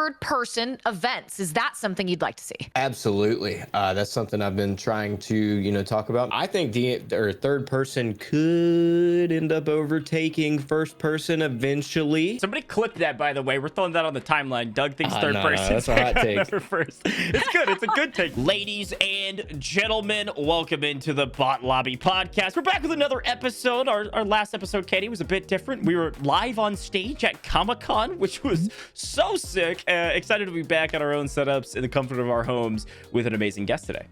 third-person events. Is that something you'd like to see? Absolutely. That's something I've been trying to, talk about. I think third person could end up overtaking first person eventually. Somebody clip that, by the way. We're throwing that on the timeline. Doug thinks third person. That's a hot take. First. It's good. It's a good take. Ladies and gentlemen, welcome into the Bot Lobby podcast. We're back with another episode. Our last episode, Katie, was a bit different. We were live on stage at Comic-Con, which was so sick. Excited to be back at our own setups in the comfort of our homes with an amazing guest today.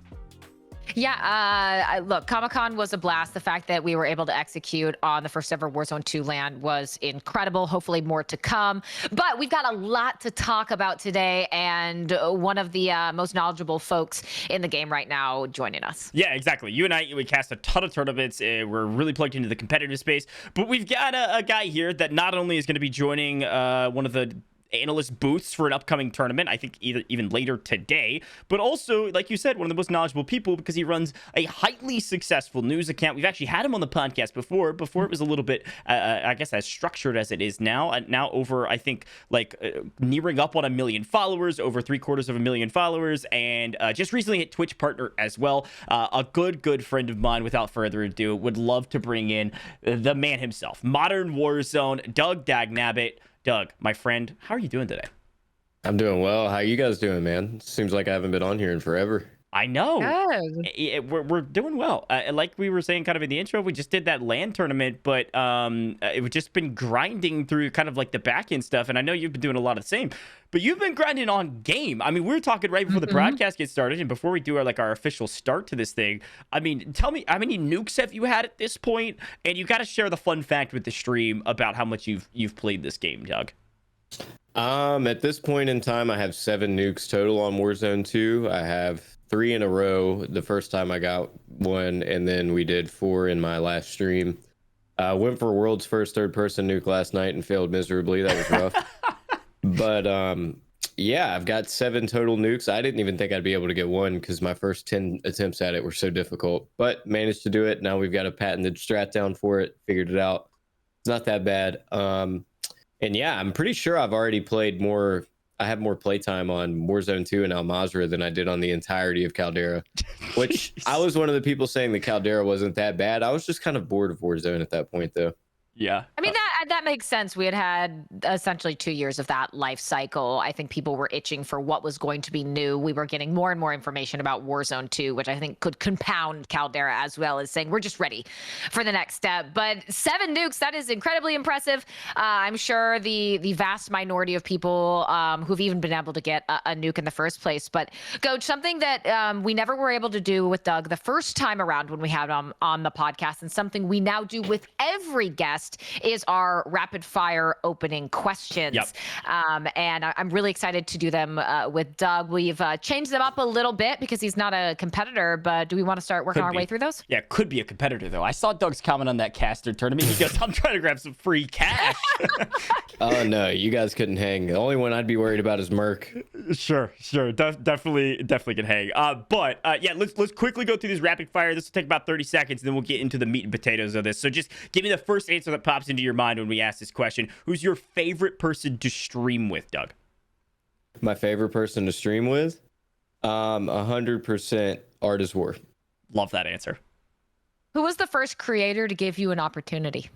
Yeah, look, Comic-Con was a blast. The fact that we were able to execute on the first ever Warzone 2 LAN was incredible. Hopefully more to come. But we've got a lot to talk about today, and one of the most knowledgeable folks in the game right now joining us. Yeah, exactly. You and I, we cast a ton of tournaments. We're really plugged into the competitive space. But we've got a guy here that not only is going to be joining one of the analyst booths for an upcoming tournament, I think even later today, but also, like you said, one of the most knowledgeable people because he runs a highly successful news account. We've actually had him on the podcast before it was a little bit I guess as structured as it is now. Now over, I think, nearing up on 1 million followers, over 750,000 followers, and just recently hit Twitch partner as well. A good friend of mine. Without further ado, would love to bring in the man himself, Modern Warzone, Doug Dagnabbit. Doug, my friend, how are you doing today? I'm doing well. How you guys doing, man? Seems like I haven't been on here in forever. I know. We're doing well. Like we were saying kind of in the intro, we just did that LAN tournament, but we've just been grinding through kind of like the back end stuff. And I know you've been doing a lot of the same, but you've been grinding on game. I mean, we were talking right before the broadcast gets started and before we do our official start to this thing. I mean, tell me, how many nukes have you had at this point? And you got to share the fun fact with the stream about how much you've played this game, Doug. At this point in time, I have 7 nukes total on Warzone 2. I have 3 in a row the first time I got one, and then we did 4 in my last stream. Went for world's first third-person nuke last night and failed miserably. That was rough. But yeah, I've got 7 total nukes. I didn't even think I'd be able to get one because my first 10 attempts at it were so difficult, but managed to do it. Now we've got a patented strat down for it. Figured it out. It's not that bad. And yeah, I'm pretty sure I've already played more. I have more playtime on Warzone 2 and Al Mazrah than I did on the entirety of Caldera, which I was one of the people saying that Caldera wasn't that bad. I was just kind of bored of Warzone at that point, though. Yeah. I mean, that makes sense. We had essentially 2 years of that life cycle. I think people were itching for what was going to be new. We were getting more and more information about Warzone 2, which I think could compound Caldera, as well as saying we're just ready for the next step. But 7 nukes, that is incredibly impressive. I'm sure the vast minority of people who've even been able to get a nuke in the first place. But GOJJ, something that we never were able to do with Doug the first time around when we had him on the podcast, and something we now do with every guest, is our rapid fire opening questions. Yep. And I'm really excited to do them with Doug. We've changed them up a little bit because he's not a competitor, but do we want to start working our way through those? Yeah, could be a competitor, though. I saw Doug's comment on that caster tournament. He goes, I'm trying to grab some free cash. Oh, no, you guys couldn't hang. The only one I'd be worried about is Merc. Sure. Definitely can hang. But yeah, let's quickly go through this rapid fire. This will take about 30 seconds, and then we'll get into the meat and potatoes of this. So just give me the first answer that pops into your mind when we ask this question. Who's your favorite person to stream with, Doug? My favorite person to stream with? 100% Artist War. Love that answer. Who was the first creator to give you an opportunity?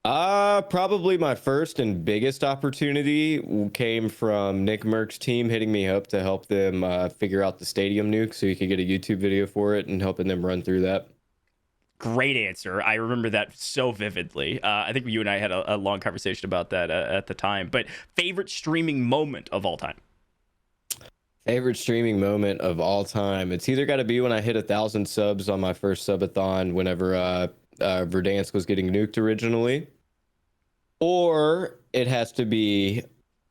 Probably my first and biggest opportunity came from Nick Merck's team hitting me up to help them figure out the stadium nuke so you could get a YouTube video for it and helping them run through that. Great answer. I remember that so vividly. I think you and I had a long conversation about that at the time. But favorite streaming moment of all time? Favorite streaming moment of all time? It's either got to be when I hit 1,000 subs on my first subathon whenever Verdansk was getting nuked originally, or it has to be...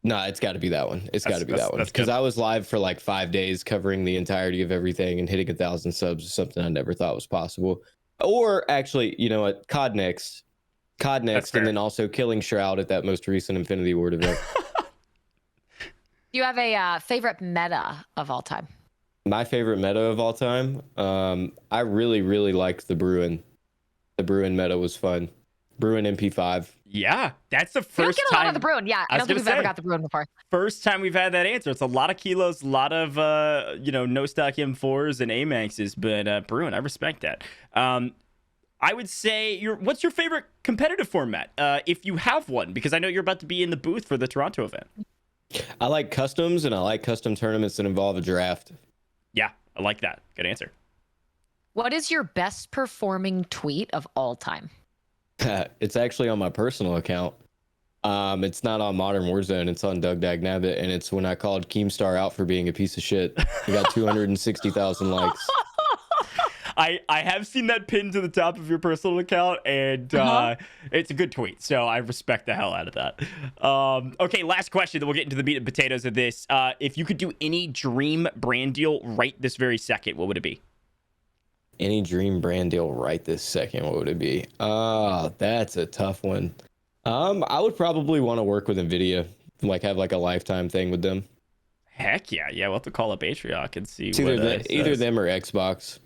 No, it's got to be that one. It's got to be that one. Because I was live for like 5 days covering the entirety of everything, and hitting 1,000 subs is something I never thought was possible. Or actually, you know what? COD next, and then also killing Shroud at that most recent Infinity Ward event. Do you have a favorite meta of all time? My favorite meta of all time? I really liked the Bruin. The Bruin meta was fun. Bruin MP5. Yeah, that's the We don't first get a lot time. of the Bruin. Yeah, I don't think we've ever got the Bruin before. First time we've had that answer. It's a lot of kilos, a lot of no stock M4s and AMAXs, but Bruin, I respect that. I would say what's your favorite competitive format, if you have one? Because I know you're about to be in the booth for the Toronto event. I like customs, and I like custom tournaments that involve a draft. Yeah, I like that. Good answer. What is your best performing tweet of all time? It's actually on my personal account. It's not on Modern Warzone. It's on Doug Dagnabbit, and it's when I called Keemstar out for being a piece of shit. He got 260,000 likes. I have seen that pinned to the top of your personal account, and it's a good tweet, so I respect the hell out of that. Okay, last question, then we'll get into the meat and potatoes of this. If you could do any dream brand deal right this very second, what would it be? Any dream brand deal right this second, what would it be? That's a tough one. I would probably want to work with NVIDIA, like have like a lifetime thing with them. Heck yeah, we'll have to call up Atrioc and see It's what either them or Xbox.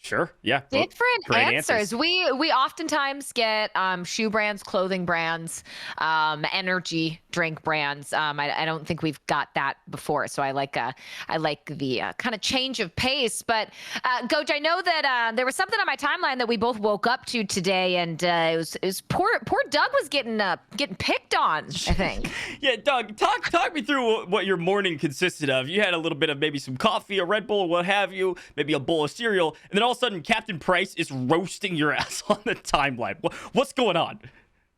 Sure. Yeah. Different Great answers. We oftentimes get shoe brands, clothing brands, energy drink brands. I don't think we've got that before, so I like the kind of change of pace. But GOJJ, I know that there was something on my timeline that we both woke up to today, and it was poor Doug was getting picked on, I think. Yeah, Doug, talk me through what your morning consisted of. You had a little bit of maybe some coffee, a Red Bull, what have you, maybe a bowl of cereal, and then all of a sudden Captain Price is roasting your ass on the timeline. What's going on?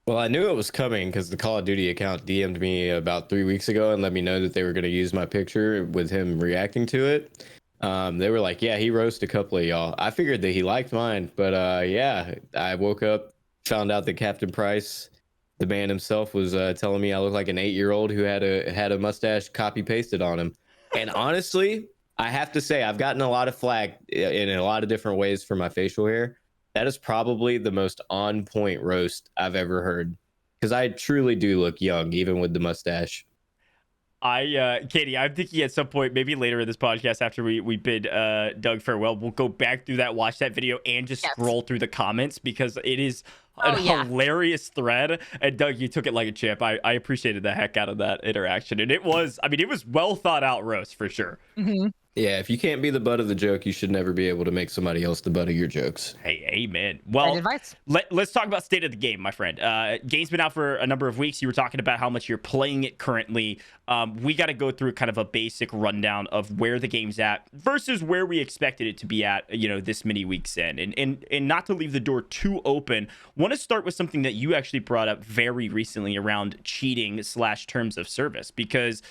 Well, I knew it was coming because the Call of Duty account DM'd me about 3 weeks ago and let me know that they were going to use my picture with him reacting to it. They were like, yeah, he roasted a couple of y'all. I figured that he liked mine, but yeah, I woke up, found out that Captain Price, the man himself, was telling me I look like an 8-year-old who had a mustache copy pasted on him. And honestly, I have to say, I've gotten a lot of flack in a lot of different ways for my facial hair. That is probably the most on point roast I've ever heard, because I truly do look young, even with the mustache. Katie, I'm thinking at some point, maybe later in this podcast, after we bid Doug farewell, we'll go back through that, watch that video, and just scroll through the comments, because it is a hilarious thread. And Doug, you took it like a champ. I appreciated the heck out of that interaction, and it was well thought out roast for sure. Mm-hmm. Yeah, if you can't be the butt of the joke, you should never be able to make somebody else the butt of your jokes. Hey, amen. Well, let's talk about state of the game, my friend. Game's been out for a number of weeks. You were talking about how much you're playing it currently. We got to go through kind of a basic rundown of where the game's at versus where we expected it to be at, this many weeks in. And not to leave the door too open, want to start with something that you actually brought up very recently around cheating / terms of service, because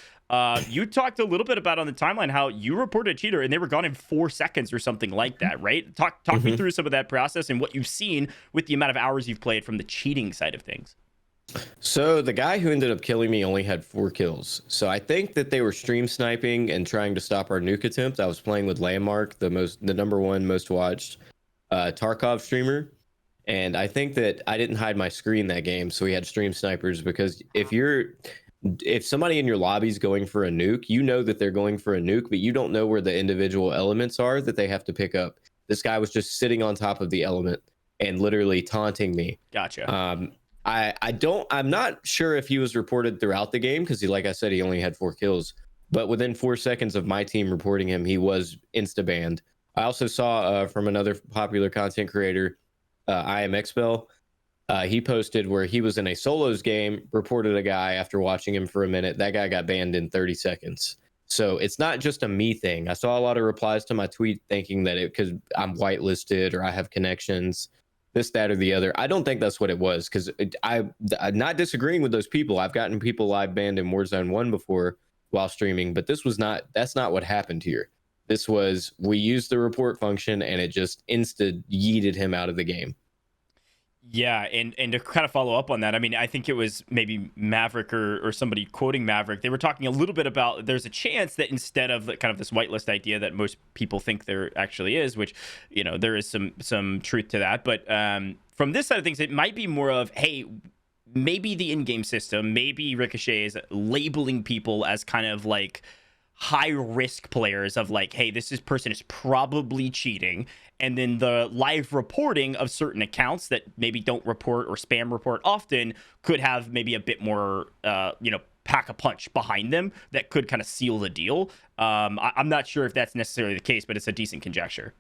you talked a little bit about on the timeline how you reported a cheater and they were gone in 4 seconds or something like that, right? Talk me through some of that process and what you've seen with the amount of hours you've played from the cheating side of things. So the guy who ended up killing me only had 4 kills. So I think that they were stream sniping and trying to stop our nuke attempt. I was playing with Landmark, the number one most watched Tarkov streamer. And I think that I didn't hide my screen that game, so we had stream snipers, because if somebody in your lobby is going for a nuke, you know that they're going for a nuke, but you don't know where the individual elements are that they have to pick up. This guy was just sitting on top of the element and literally taunting me. Gotcha. I'm not sure if he was reported throughout the game, because like I said, he only had 4 kills, but within 4 seconds of my team reporting him, he was insta-banned. I also saw from another popular content creator, IMXBell, he posted where he was in a solos game, reported a guy after watching him for a minute. That guy got banned in 30 seconds. So it's not just a me thing. I saw a lot of replies to my tweet thinking that because I'm whitelisted or I have connections, this, that, or the other. I don't think that's what it was, because I'm not disagreeing with those people. I've gotten people live banned in Warzone 1 before while streaming, but that's not what happened here. This was, we used the report function and it just yeeted him out of the game. Yeah, and to kind of follow up on that, I mean, I think it was maybe Maverick or somebody quoting Maverick. They were talking a little bit about there's a chance that instead of kind of this whitelist idea that most people think there actually is, which, there is some truth to that. But from this side of things, it might be more of, hey, maybe the in-game system, maybe Ricochet is labeling people as kind of like high risk players of like, hey, person is probably cheating, and then the live reporting of certain accounts that maybe don't report or spam report often could have maybe a bit more pack a punch behind them that could kind of seal the deal. I'm not sure if that's necessarily the case, but it's a decent conjecture.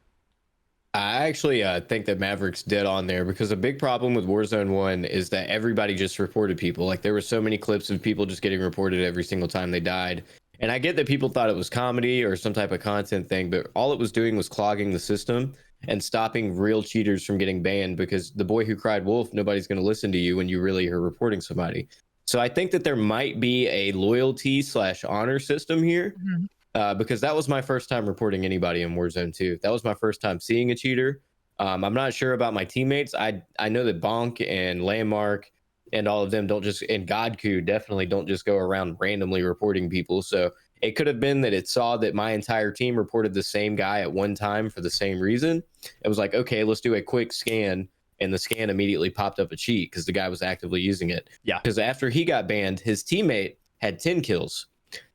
I actually think that Maverick's dead on there, because a big problem with Warzone 1 is that everybody just reported people. Like, there were so many clips of people just getting reported every single time they died. And I get that people thought it was comedy or some type of content thing, but all it was doing was clogging the system and stopping real cheaters from getting banned, because the boy who cried wolf, nobody's going to listen to you when you really are reporting somebody. So I think that there might be a loyalty/honor system here. Mhm. Because that was my first time reporting anybody in Warzone 2. That was my first time seeing a cheater. I'm not sure about my teammates. I know that Bonk and Landmark and all of them don't just, and Godku definitely don't just go around randomly reporting people. So it could have been that it saw that my entire team reported the same guy at one time for the same reason. It was like, okay, let's do a quick scan. And the scan immediately popped up a cheat because the guy was actively using it. Yeah. Because after he got banned, his teammate had 10 kills.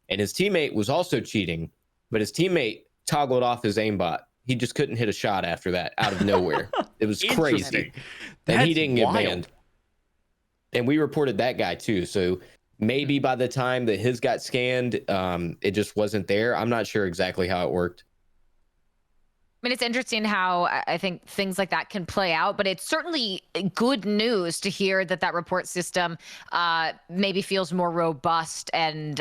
And his teammate was also cheating, but his teammate toggled off his aimbot. He just couldn't hit a shot after that out of nowhere. It was crazy. And he didn't get banned. And we reported that guy too. So maybe by the time that his got scanned, it just wasn't there. I'm not sure exactly how it worked. I mean, it's interesting how I think things like that can play out, but it's certainly good news to hear that that report system maybe feels more robust and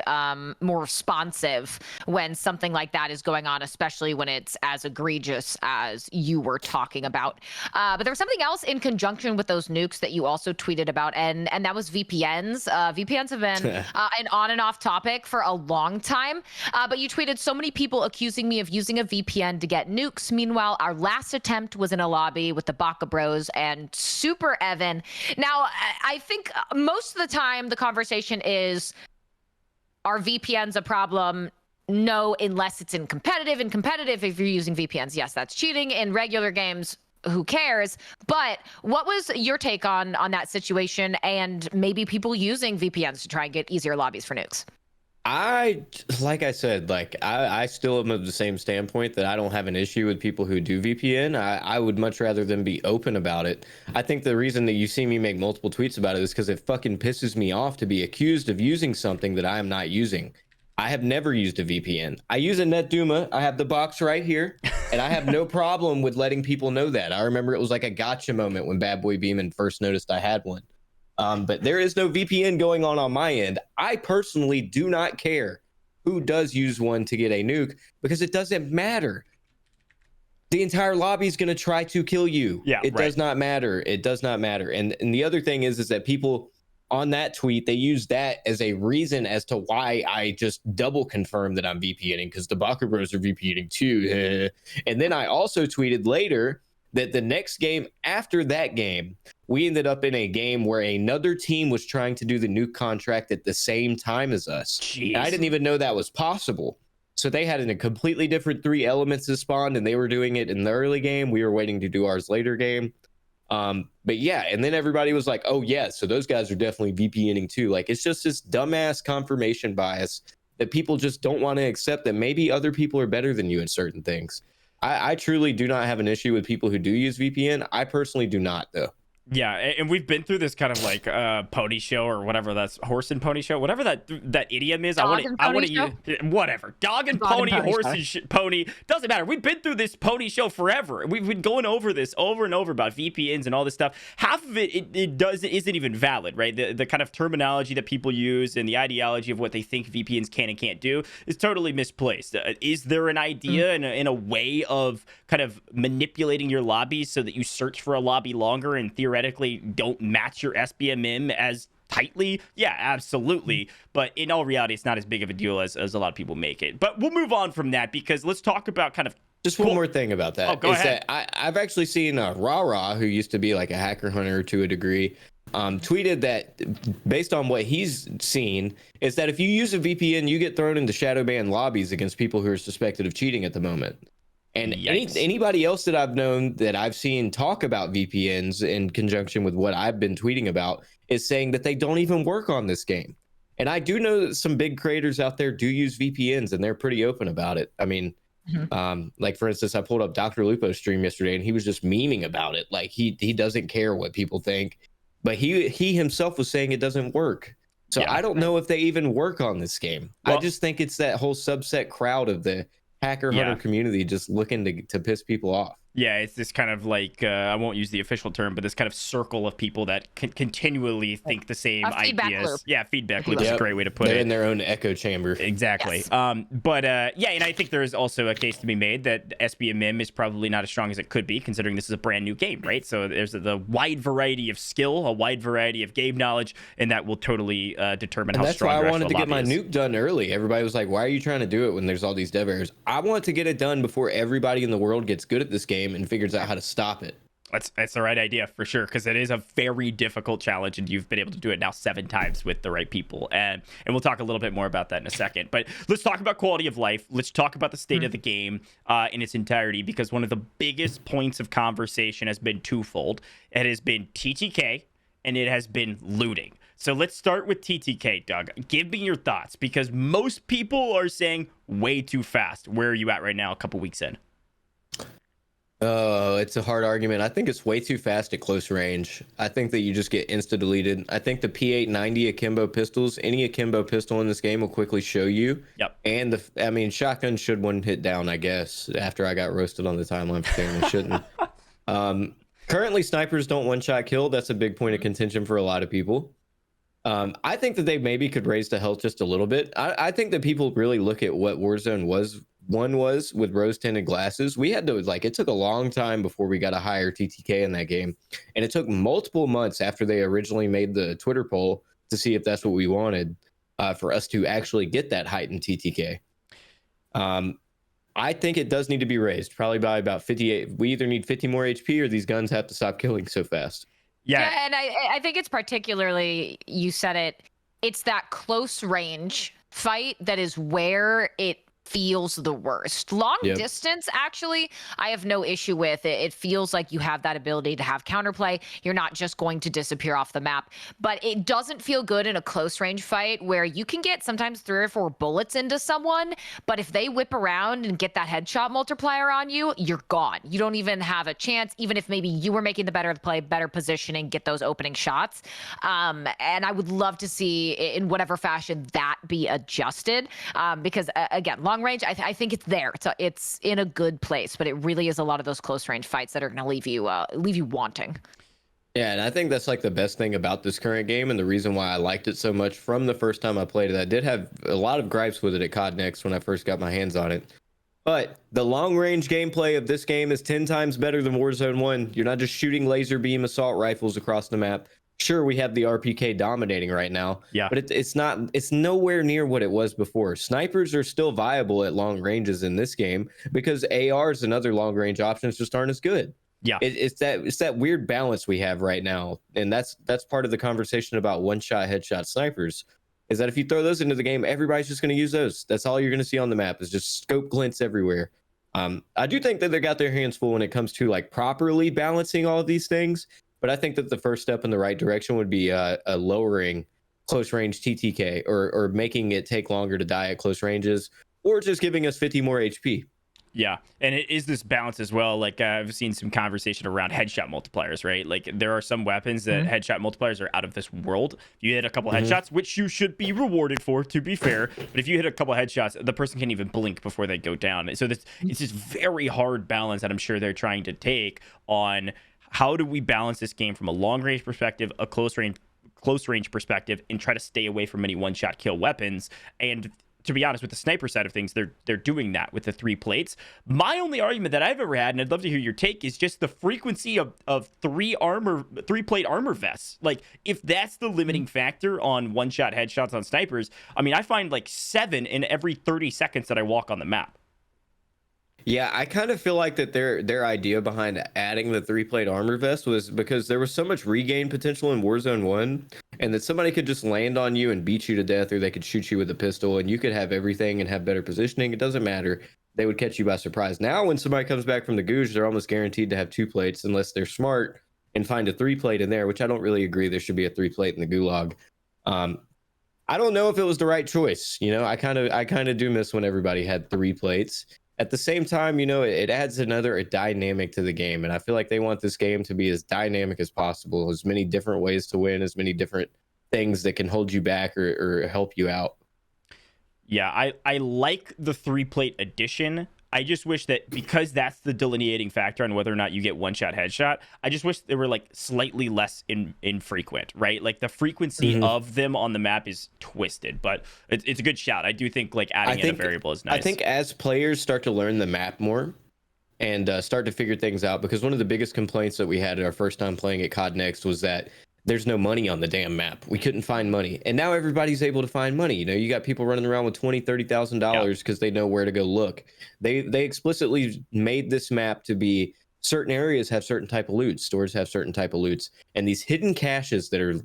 more responsive when something like that is going on, especially when it's as egregious as you were talking about. But there was something else in conjunction with those nukes that you also tweeted about, and that was VPNs. VPNs have been an on and off topic for a long time, but you tweeted, so many people accusing me of using a VPN to get nukes. Meanwhile, our last attempt was in a lobby with the Baka Bros and Super Evan. Now, I think most of the time the conversation is, are VPNs a problem? No, unless it's in competitive. In competitive, if you're using VPNs, yes, that's cheating. In regular games, who cares? But what was your take on that situation, and maybe people using VPNs to try and get easier lobbies for nukes? Like I said, I still am of the same standpoint that I don't have an issue with people who do VPN. I would much rather them be open about it. I think the reason that you see me make multiple tweets about it is because it fucking pisses me off to be accused of using something that I am not using. I have never used a VPN. I use a NetDuma. I have the box right here, and I have no problem with letting people know that. I remember it was like a gotcha moment when Bad Boy Beeman first noticed I had one. But there is no VPN going on my end. I personally do not care who does use one to get a nuke, because it doesn't matter. The entire lobby is going to try to kill you. Yeah, it does not matter. It does not matter. And the other thing is that people on that tweet, they use that as a reason as to why I just double confirm that I'm VPNing, because the Baka Bros are VPNing too. And then I also tweeted later that the next game after that game, we ended up in a game where another team was trying to do the nuke contract at the same time as us. And I didn't even know that was possible. So they had a completely different 3 elements that spawned, and they were doing it in the early game. We were waiting to do ours later game. But yeah, and then everybody was like, oh yeah, so those guys are definitely VPNing too. Like, it's just this dumbass confirmation bias that people just don't want to accept that maybe other people are better than you in certain things. I truly do not have an issue with people who do use VPN. I personally do not, though. Yeah, and we've been through this kind of like pony show or whatever, that's horse and pony show, whatever that idiom is. I want to use whatever. Dog and pony, horse and pony, doesn't matter. We've been through this pony show forever. We've been going over this over and over about VPNs and all this stuff. Half of it isn't even valid, right? The kind of terminology that people use and the ideology of what they think VPNs can and can't do is totally misplaced. Is there an idea in a way of kind of manipulating your lobbies so that you search for a lobby longer and theoretically don't match your SBMM as tightly? Yeah, absolutely. But in all reality, it's not as big of a deal as a lot of people make it. But we'll move on from that, because let's talk about kind of just one more thing about that. Oh, go ahead. That I've actually seen Rara, who used to be like a hacker hunter to a degree, tweeted that based on what he's seen is that if you use a VPN, you get thrown into shadow ban lobbies against people who are suspected of cheating at the moment. And anybody else that I've known that I've seen talk about VPNs in conjunction with what I've been tweeting about is saying that they don't even work on this game. And I do know that some big creators out there do use VPNs, and they're pretty open about it. I mean, like for instance, I pulled up Dr. Lupo's stream yesterday, and he was just memeing about it. Like he doesn't care what people think, but he himself was saying it doesn't work. So I don't know if they even work on this game. Well, I just think it's that whole subset crowd of the hacker hunter community just looking to piss people off. Yeah, it's this kind of like, I won't use the official term, but this kind of circle of people that continually think the same ideas. Loop. Yeah, feedback loop is a great way to put it. They're in their own echo chamber. Exactly. Yes. Yeah, and I think there is also a case to be made that SBMM is probably not as strong as it could be, considering this is a brand new game, right? So there's the wide variety of skill, a wide variety of game knowledge, and that will totally determine how strong. That's why I wanted to get my nuke done early. Everybody was like, why are you trying to do it when there's all these dev errors? I want to get it done before everybody in the world gets good at this game and figures out how to stop it. That's the right idea for sure, because it is a very difficult challenge, and you've been able to do it now 7 times with the right people, and we'll talk a little bit more about that in a second. But let's talk about quality of life. Let's talk about the state of the game in its entirety, because one of the biggest points of conversation has been twofold. It has been TTK and it has been looting. So let's start with TTK, Doug. Give me your thoughts, because most people are saying way too fast. Where are you at right now, a couple weeks in? Oh, it's a hard argument. I think it's way too fast at close range. I think that you just get insta-deleted. I think the P890 akimbo pistols, any akimbo pistol in this game will quickly show you. Yep. And shotgun should one hit down, I guess, after I got roasted on the timeline for saying they shouldn't. Currently, snipers don't one-shot kill. That's a big point of contention for a lot of people. I think that they maybe could raise the health just a little bit. I think that people really look at what Warzone was with rose tinted glasses. We had to, it took a long time before we got a higher TTK in that game, and it took multiple months after they originally made the Twitter poll to see if that's what we wanted, for us to actually get that heightened TTK. I think it does need to be raised, probably by about 58. We either need 50 more HP or these guns have to stop killing so fast. Yeah, and I think it's particularly, you said it, it's that close range fight that is where it feels the worst. Long distance, actually, I have no issue with it. It feels like you have that ability to have counterplay. You're not just going to disappear off the map, but it doesn't feel good in a close range fight where you can get sometimes 3 or 4 bullets into someone, but if they whip around and get that headshot multiplier on you, you're gone. You don't even have a chance, even if maybe you were making the better play, better positioning, get those opening shots. And I would love to see, in whatever fashion, that be adjusted, because again, long range, I think it's there. It's in a good place, but it really is a lot of those close range fights that are going to leave you wanting. Yeah, and I think that's the best thing about this current game, and the reason why I liked it so much from the first time I played it. I did have a lot of gripes with it at COD Next when I first got my hands on it, but the long range gameplay of this game is 10 times better than Warzone 1. You're not just shooting laser beam assault rifles across the map. Sure, we have the RPK dominating right now, but it's nowhere near what it was before. Snipers are still viable at long ranges in this game because ARs and other long range options just aren't as good. Yeah, it's that weird balance we have right now, and that's part of the conversation about one-shot headshot snipers, is that if you throw those into the game, everybody's just going to use those. That's all you're going to see on the map is just scope glints everywhere. I do think that they got their hands full when it comes to properly balancing all of these things. But I think that the first step in the right direction would be lowering close range TTK or making it take longer to die at close ranges, or just giving us 50 more HP. Yeah, and it is this balance as well. I've seen some conversation around headshot multipliers, right? There are some weapons that headshot multipliers are out of this world. You hit a couple headshots, which you should be rewarded for, to be fair. But if you hit a couple headshots, the person can't even blink before they go down. So it's this very hard balance that I'm sure they're trying to take on how do we balance this game from a long range perspective, a close range perspective, and try to stay away from any one-shot kill weapons. And to be honest, with the sniper side of things, they're doing that with the 3 plates. My only argument that I've ever had, and I'd love to hear your take, is just the frequency of 3-plate armor vests. If that's the limiting factor on one-shot headshots on snipers, I find 7 in every 30 seconds that I walk on the map. Yeah, I kind of feel like that their idea behind adding the 3-plate armor vest was because there was so much regain potential in Warzone 1, and that somebody could just land on you and beat you to death, or they could shoot you with a pistol, and you could have everything and have better positioning. It doesn't matter. They would catch you by surprise. Now, when somebody comes back from the GOJJ, they're almost guaranteed to have 2 plates unless they're smart and find a 3-plate in there, which I don't really agree. There should be a 3-plate in the Gulag. I don't know if it was the right choice. You know, I kind of do miss when everybody had 3 plates. At the same time, you know, it adds a dynamic to the game, and I feel like they want this game to be as dynamic as possible, as many different ways to win, as many different things that can hold you back or help you out. Yeah, I like the 3-plate addition. I just wish that, because that's the delineating factor on whether or not you get one-shot headshot, I just wish they were like slightly less infrequent, right? Like the frequency of them on the map is twisted, but it's a good shout. I do think like adding in a variable is nice. I think as players start to learn the map more and start to figure things out, because one of the biggest complaints that we had our first time playing at COD Next was that there's no money on the damn map. We couldn't find money. And now everybody's able to find money. You know, you got people running around with $20,000, $30,000 because they know where to go look. They explicitly made this map to be certain areas have certain type of loot, stores have certain type of loots, and these hidden caches that are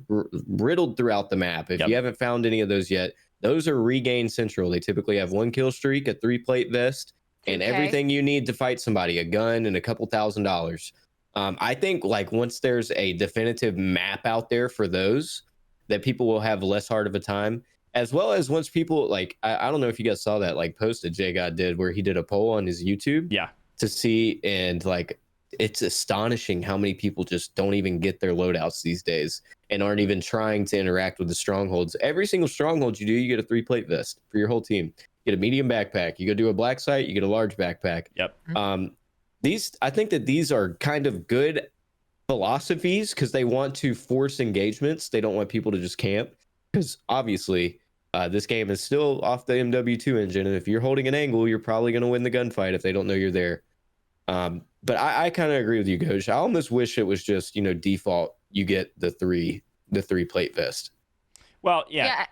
riddled throughout the map. If you haven't found any of those yet, those are regain central. They typically have 1 kill streak, a 3-plate vest, and everything you need to fight somebody, a gun and a couple $1,000s. I think like once there's a definitive map out there for those, that people will have less hard of a time, as well as once people like, I don't know if you guys saw that like post that JGod did where he did a poll on his YouTube to see, and like it's astonishing how many people just don't even get their loadouts these days and aren't even trying to interact with the strongholds. Every single stronghold you do, you get a 3-plate vest for your whole team. You get a medium backpack. You go do a black site, you get a large backpack. I think that these are kind of good philosophies because they want to force engagements. They don't want people to just camp, because obviously this game is still off the MW2 engine, and if you're holding an angle, you're probably going to win the gunfight if they don't know you're there. But I kind of agree with you, GOJJ. I almost wish it was just, you know, default. You get the 3-plate vest. Well, yeah.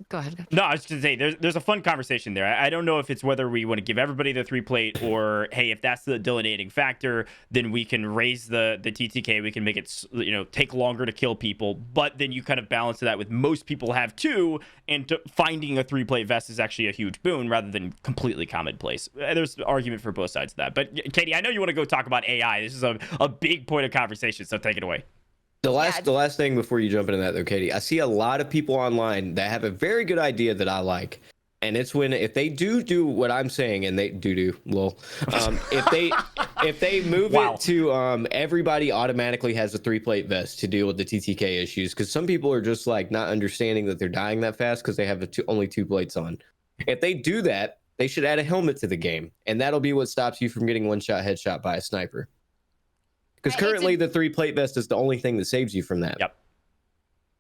Go ahead. No, I was just going to say, there's a fun conversation there. I don't know if it's whether we want to give everybody the 3-plate or, hey, if that's the delineating factor, then we can raise the TTK. We can make it, you know, take longer to kill people. But then you kind of balance that with most people have 2, and finding a 3-plate vest is actually a huge boon rather than completely commonplace. There's an argument for both sides of that. But Katie, I know you want to go talk about AI. This is a big point of conversation, so take it away. The last thing before you jump into that, though, Katie, I see a lot of people online that have a very good idea that I like, and it's when if they do what I'm saying, and they do lol, if they move it to everybody automatically has a 3-plate vest to deal with the TTK issues, because some people are just like not understanding that they're dying that fast because they have only 2 plates on. If they do that, they should add a helmet to the game, and that'll be what stops you from getting one-shot headshot by a sniper. Because currently the 3-plate vest is the only thing that saves you from that.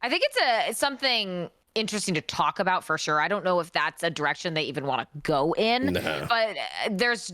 I think it's something interesting to talk about for sure. I don't know if that's a direction they even want to go in, but there's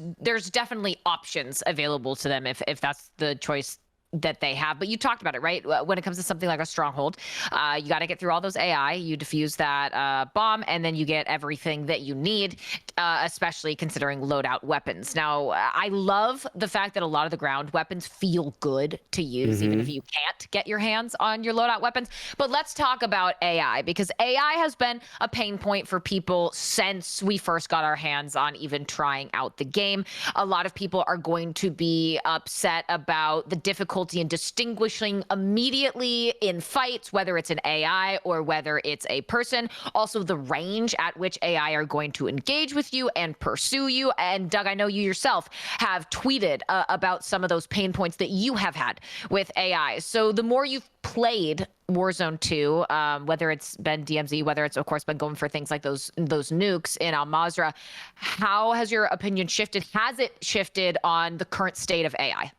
definitely options available to them if that's the choice that they have. But you talked about it, right? When it comes to something like a stronghold, you got to get through all those AI, you defuse that bomb, and then you get everything that you need, especially considering loadout weapons. Now, I love the fact that a lot of the ground weapons feel good to use, even if you can't get your hands on your loadout weapons. But let's talk about AI, because AI has been a pain point for people since we first got our hands on even trying out the game. A lot of people are going to be upset about the difficulty in distinguishing immediately in fights, whether it's an AI or whether it's a person. Also, the range at which AI are going to engage with you and pursue you. And Doug, I know you yourself have tweeted about some of those pain points that you have had with AI. So the more you've played Warzone 2, whether it's been DMZ, whether it's of course been going for things like those nukes in Al Mazrah, how has your opinion shifted? Has it shifted on the current state of AI?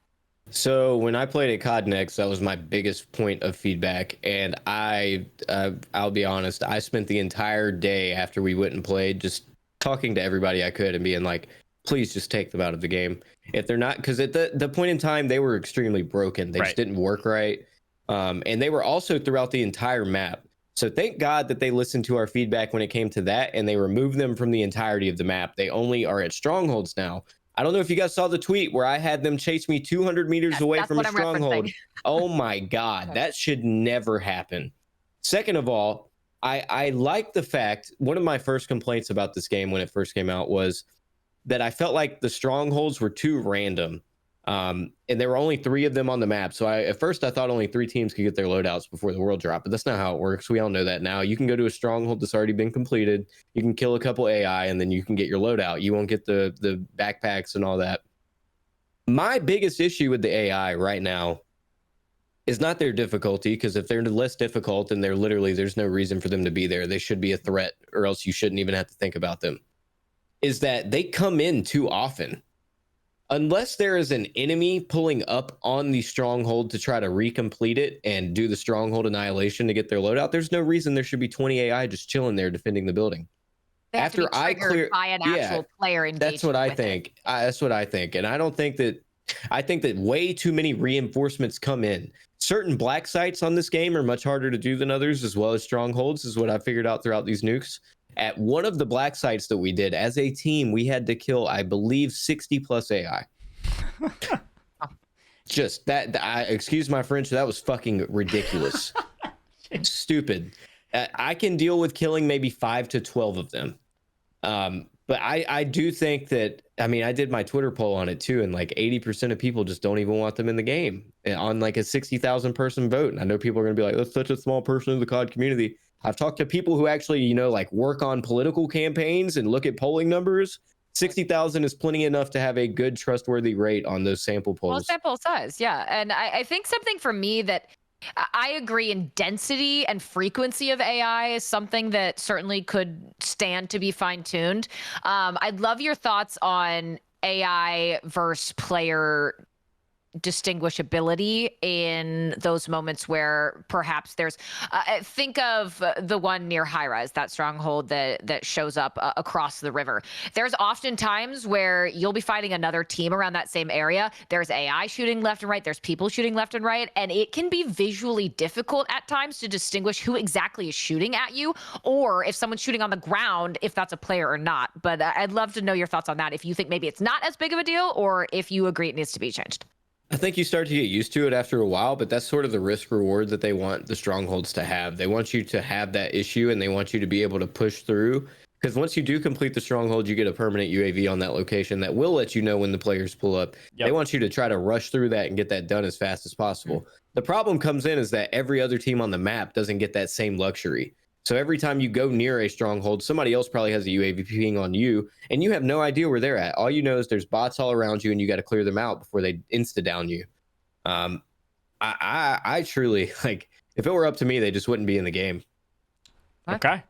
So when I played at COD Next, that was my biggest point of feedback, and I'll be honest, I spent the entire day after we went and played just talking to everybody I could and being like, please just take them out of the game. If they're not, because at the point in time, they were extremely broken. They just didn't work right. And they were also throughout the entire map. So thank God that they listened to our feedback when it came to that, and they removed them from the entirety of the map. They only are at strongholds now. I don't know if you guys saw the tweet where I had them chase me 200 meters away from a stronghold. Oh my God, that should never happen. Second of all, I like the fact, one of my first complaints about this game when it first came out was that I felt like the strongholds were too random. And there were only 3 of them on the map. So at first I thought only 3 teams could get their loadouts before the world drop, but that's not how it works. We all know that now. You can go to a stronghold that's already been completed. You can kill a couple AI and then you can get your loadout. You won't get the backpacks and all that. My biggest issue with the AI right now is not their difficulty, because if they're less difficult, then there's no reason for them to be there. They should be a threat, or else you shouldn't even have to think about them. Is that they come in too often. Unless there is an enemy pulling up on the stronghold to try to recomplete it and do the stronghold annihilation to get their loadout, there's no reason there should be 20 AI just chilling there defending the building. They have to be triggered by an actual player engagement. That's what I think. That's what I think. And I think that way too many reinforcements come in. Certain black sites on this game are much harder to do than others, as well as strongholds, is what I figured out throughout these nukes. At one of the black sites that we did as a team, we had to kill, I believe, 60 plus AI. Just that, excuse my French, that was fucking ridiculous. Stupid. I can deal with killing maybe 5 to 12 of them. But I do think that, I mean, I did my Twitter poll on it too, and like 80% of people just don't even want them in the game on like a 60,000 person vote. And I know people are going to be like, that's such a small portion of the COD community. I've talked to people who actually, you know, like work on political campaigns and look at polling numbers. 60,000 is plenty enough to have a good, trustworthy rate on those sample polls. Well, sample size, yeah. And I think something for me that I agree in density and frequency of AI is something that certainly could stand to be fine-tuned. I'd love your thoughts on AI versus player distinguishability in those moments where perhaps there's think of the one near high rise, that stronghold that shows up across the river. There's often times where you'll be fighting another team around that same area. There's AI shooting left and right, there's people shooting left and right, and it can be visually difficult at times to distinguish who exactly is shooting at you, or if someone's shooting on the ground, if that's a player or not. But I'd love to know your thoughts on that, if you think maybe it's not as big of a deal, or if you agree it needs to be changed. I think you start to get used to it after a while, but that's sort of the risk reward that they want the strongholds to have. They want you to have that issue, and they want you to be able to push through, because once you do complete the stronghold, you get a permanent UAV on that location that will let you know when the players pull up. Yep. They want you to try to rush through that and get that done as fast as possible. Mm-hmm. The problem comes in is that every other team on the map doesn't get that same luxury. So every time you go near a stronghold, somebody else probably has a UAV ping on you, and you have no idea where they're at. All you know is there's bots all around you, and you got to clear them out before they insta-down you. I truly, like, if it were up to me, they just wouldn't be in the game. Okay.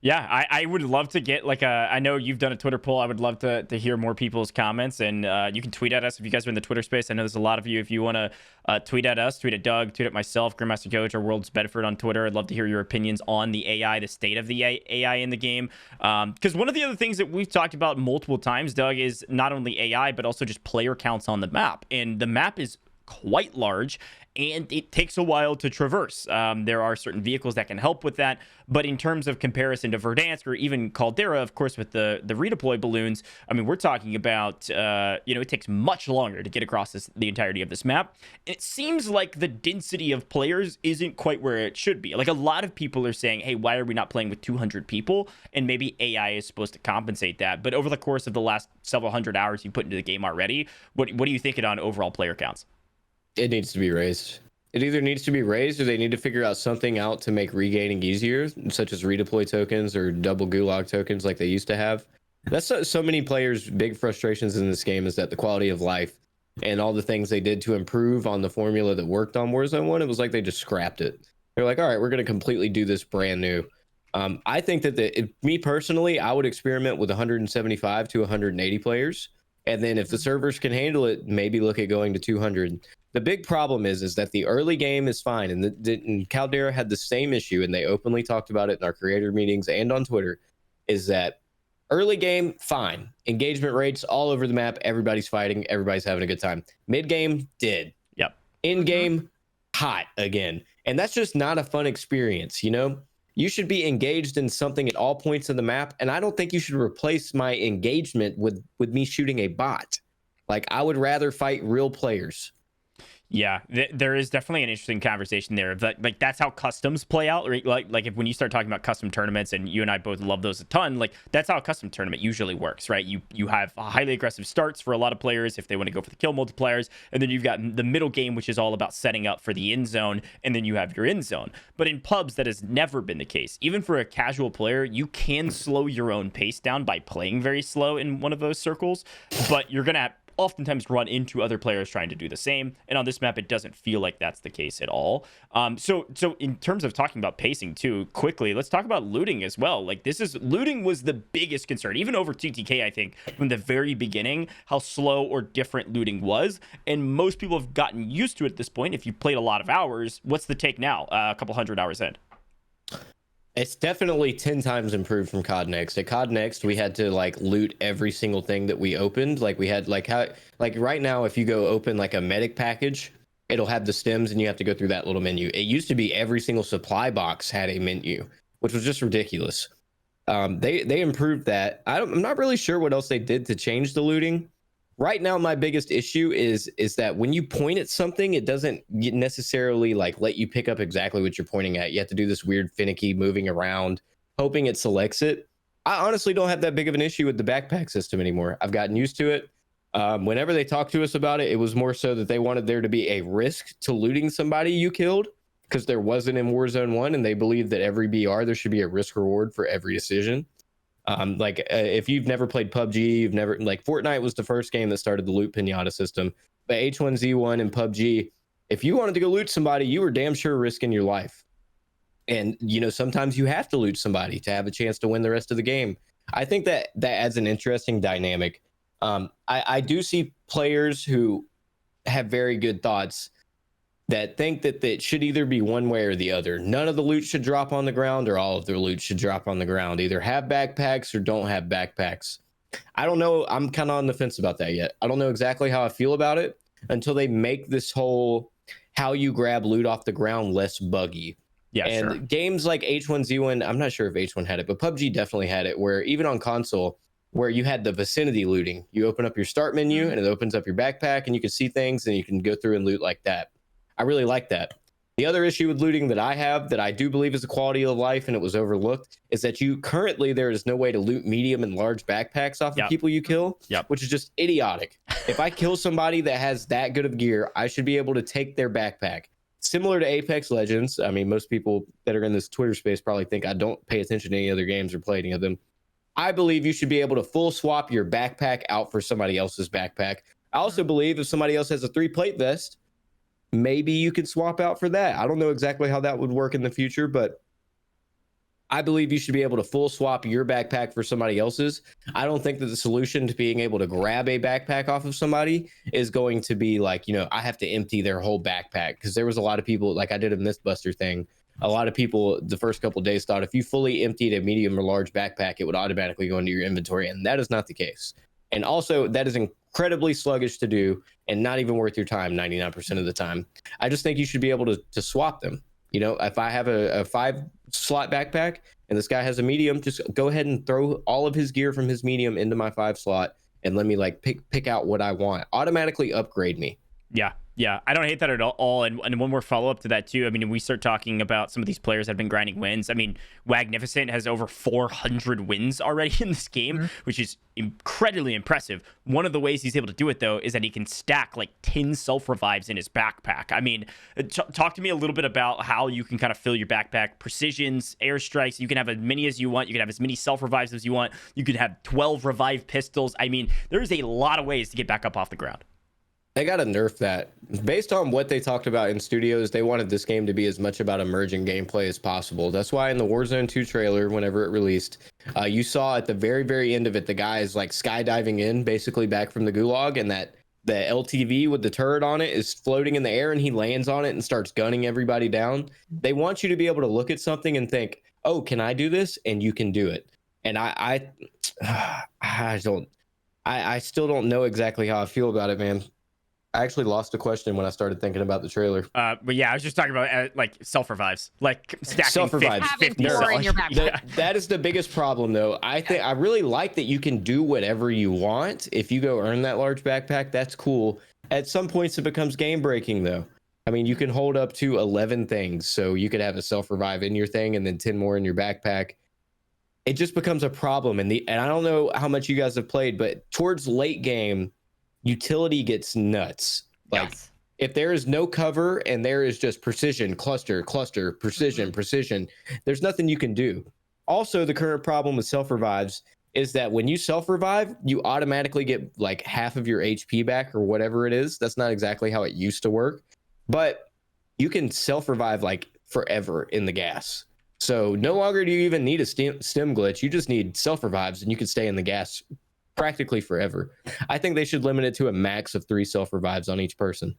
Yeah, I would love to get like I know you've done a Twitter poll. I would love to hear more people's comments, and you can tweet at us if you guys are in the Twitter space. I know there's a lot of you. If you want to tweet at us, tweet at Doug, tweet at myself, Grandmaster GOJJ, or World's Bedford on Twitter. I'd love to hear your opinions on the AI, the state of the AI in the game. Because one of the other things that we've talked about multiple times, Doug, is not only AI, but also just player counts on the map. And the map is quite large, and it takes a while to traverse. There are certain vehicles that can help with that, but in terms of comparison to Verdansk or even Caldera, of course, with the redeploy balloons, I mean, we're talking about, it takes much longer to get across the entirety of this map. And it seems like the density of players isn't quite where it should be. Like, a lot of people are saying, hey, why are we not playing with 200 people? And maybe AI is supposed to compensate that. But over the course of the last several hundred hours you put into the game already, what are you thinking on overall player counts? It needs to be raised. It either needs to be raised, or they need to figure out something out to make regaining easier, such as redeploy tokens or double gulag tokens like they used to have. That's so many players' big frustrations in this game, is that the quality of life and all the things they did to improve on the formula that worked on Warzone 1, it was like they just scrapped it. They're like, all right, we're going to completely do this brand new. I think that me personally, I would experiment with 175 to 180 players. And then if the servers can handle it, maybe look at going to 200. The big problem is that the early game is fine. And Caldera had the same issue, and they openly talked about it in our creator meetings and on Twitter, is that early game, fine. Engagement rates all over the map. Everybody's fighting. Everybody's having a good time. Mid game, did. Yep. In game, hot again. And that's just not a fun experience, you know? You should be engaged in something at all points of the map, and I don't think you should replace my engagement with me shooting a bot. Like, I would rather fight real players. Yeah, there is definitely an interesting conversation there. That like that's how customs play out, right? Like if when you start talking about custom tournaments, and you and I both love those a ton, like that's how a custom tournament usually works, right? You have highly aggressive starts for a lot of players if they want to go for the kill multipliers, and then you've got the middle game, which is all about setting up for the end zone, and then you have your end zone. But in pubs, that has never been the case. Even for a casual player, you can slow your own pace down by playing very slow in one of those circles, but you're gonna oftentimes run into other players trying to do the same, and on this map it doesn't feel like that's the case at all. So in terms of talking about pacing too, quickly, let's talk about looting as well. Like looting was the biggest concern, even over TTK, I think, from the very beginning, how slow or different looting was, and most people have gotten used to it at this point. If you played a lot of hours, what's the take now, a couple hundred hours in? It's definitely 10 times improved from COD Next. At COD Next, we had to like loot every single thing that we opened. Like we had like right now, if you go open like a medic package, it'll have the stems and you have to go through that little menu. It used to be every single supply box had a menu, which was just ridiculous. They improved that. I'm not really sure what else they did to change the looting. Right now, my biggest issue is that when you point at something, it doesn't necessarily like let you pick up exactly what you're pointing at. You have to do this weird finicky moving around, hoping it selects it. I honestly don't have that big of an issue with the backpack system anymore. I've gotten used to it. Whenever they talked to us about it, it was more so that they wanted there to be a risk to looting somebody you killed, because there wasn't in Warzone 1, and they believe that every BR, there should be a risk reward for every decision. If you've never played PUBG, you've never, like, Fortnite was the first game that started the loot pinata system, but H1Z1 and PUBG, if you wanted to go loot somebody, you were damn sure risking your life. And, you know, sometimes you have to loot somebody to have a chance to win the rest of the game. I think that adds an interesting dynamic. I do see players who have very good thoughts that think that it should either be one way or the other. None of the loot should drop on the ground, or all of the loot should drop on the ground. Either have backpacks or don't have backpacks. I don't know. I'm kind of on the fence about that yet. I don't know exactly how I feel about it until they make this whole how you grab loot off the ground less buggy. Yeah, and sure. Games like H1Z1, I'm not sure if H1 had it, but PUBG definitely had it, where even on console, where you had the vicinity looting, you open up your start menu and it opens up your backpack and you can see things and you can go through and loot like that. I really like that. The other issue with looting that I have, that I do believe is a quality of life and it was overlooked, is that currently there is no way to loot medium and large backpacks off of people you kill, which is just idiotic. If I kill somebody that has that good of gear, I should be able to take their backpack. Similar to Apex Legends. I mean, most people that are in this Twitter space probably think I don't pay attention to any other games or play any of them. I believe you should be able to full swap your backpack out for somebody else's backpack. I also believe if somebody else has a 3-plate vest, maybe you could swap out for that. I don't know exactly how that would work in the future, but I believe you should be able to full swap your backpack for somebody else's. I don't think that the solution to being able to grab a backpack off of somebody is going to be like, you know, I have to empty their whole backpack. Because there was a lot of people, like I did a Mythbuster thing. A lot of people the first couple of days thought if you fully emptied a medium or large backpack, it would automatically go into your inventory. And that is not the case. And also, that is incredibly sluggish to do and not even worth your time 99% of the time. I just think you should be able to swap them. You know, if I have a 5-slot backpack and this guy has a medium, just go ahead and throw all of his gear from his medium into my 5-slot and let me like pick out what I want. Automatically upgrade me. Yeah, I don't hate that at all. And one more follow-up to that, too. I mean, we start talking about some of these players that have been grinding wins. I mean, Wagnificent has over 400 wins already in this game, which is incredibly impressive. One of the ways he's able to do it, though, is that he can stack like 10 self-revives in his backpack. I mean, talk to me a little bit about how you can kind of fill your backpack. Precisions, airstrikes, you can have as many as you want. You can have as many self-revives as you want. You could have 12 revive pistols. I mean, there's a lot of ways to get back up off the ground. They got to nerf that. Based on what they talked about in studios, they wanted this game to be as much about emerging gameplay as possible. That's why in the Warzone 2 trailer, whenever it released, you saw at the very, very end of it, the guy is like skydiving in, basically back from the gulag, and that the LTV with the turret on it is floating in the air, and he lands on it and starts gunning everybody down. They want you to be able to look at something and think, oh, can I do this? And you can do it. And I still don't know exactly how I feel about it, man. I actually lost a question when I started thinking about the trailer. But yeah, I was just talking about like self-revives, like stacking self-revives. 50 in your backpack. That is the biggest problem, though. I really like that you can do whatever you want. If you go earn that large backpack, that's cool. At some points, it becomes game breaking, though. I mean, you can hold up to 11 things. So you could have a self-revive in your thing and then 10 more in your backpack. It just becomes a problem. And I don't know how much you guys have played, but towards late game, utility gets nuts. Like, Yes. if there is no cover and there is just precision, cluster, precision, precision, there's nothing you can do. Also, the current problem with self-revives is that when you self-revive, you automatically get like half of your HP back or whatever it is. That's not exactly how it used to work, but you can self-revive like forever in the gas. So no longer do you even need a stem glitch. You just need self-revives and you can stay in the gas practically forever. I think they should limit it to a max of 3 self-revives on each person.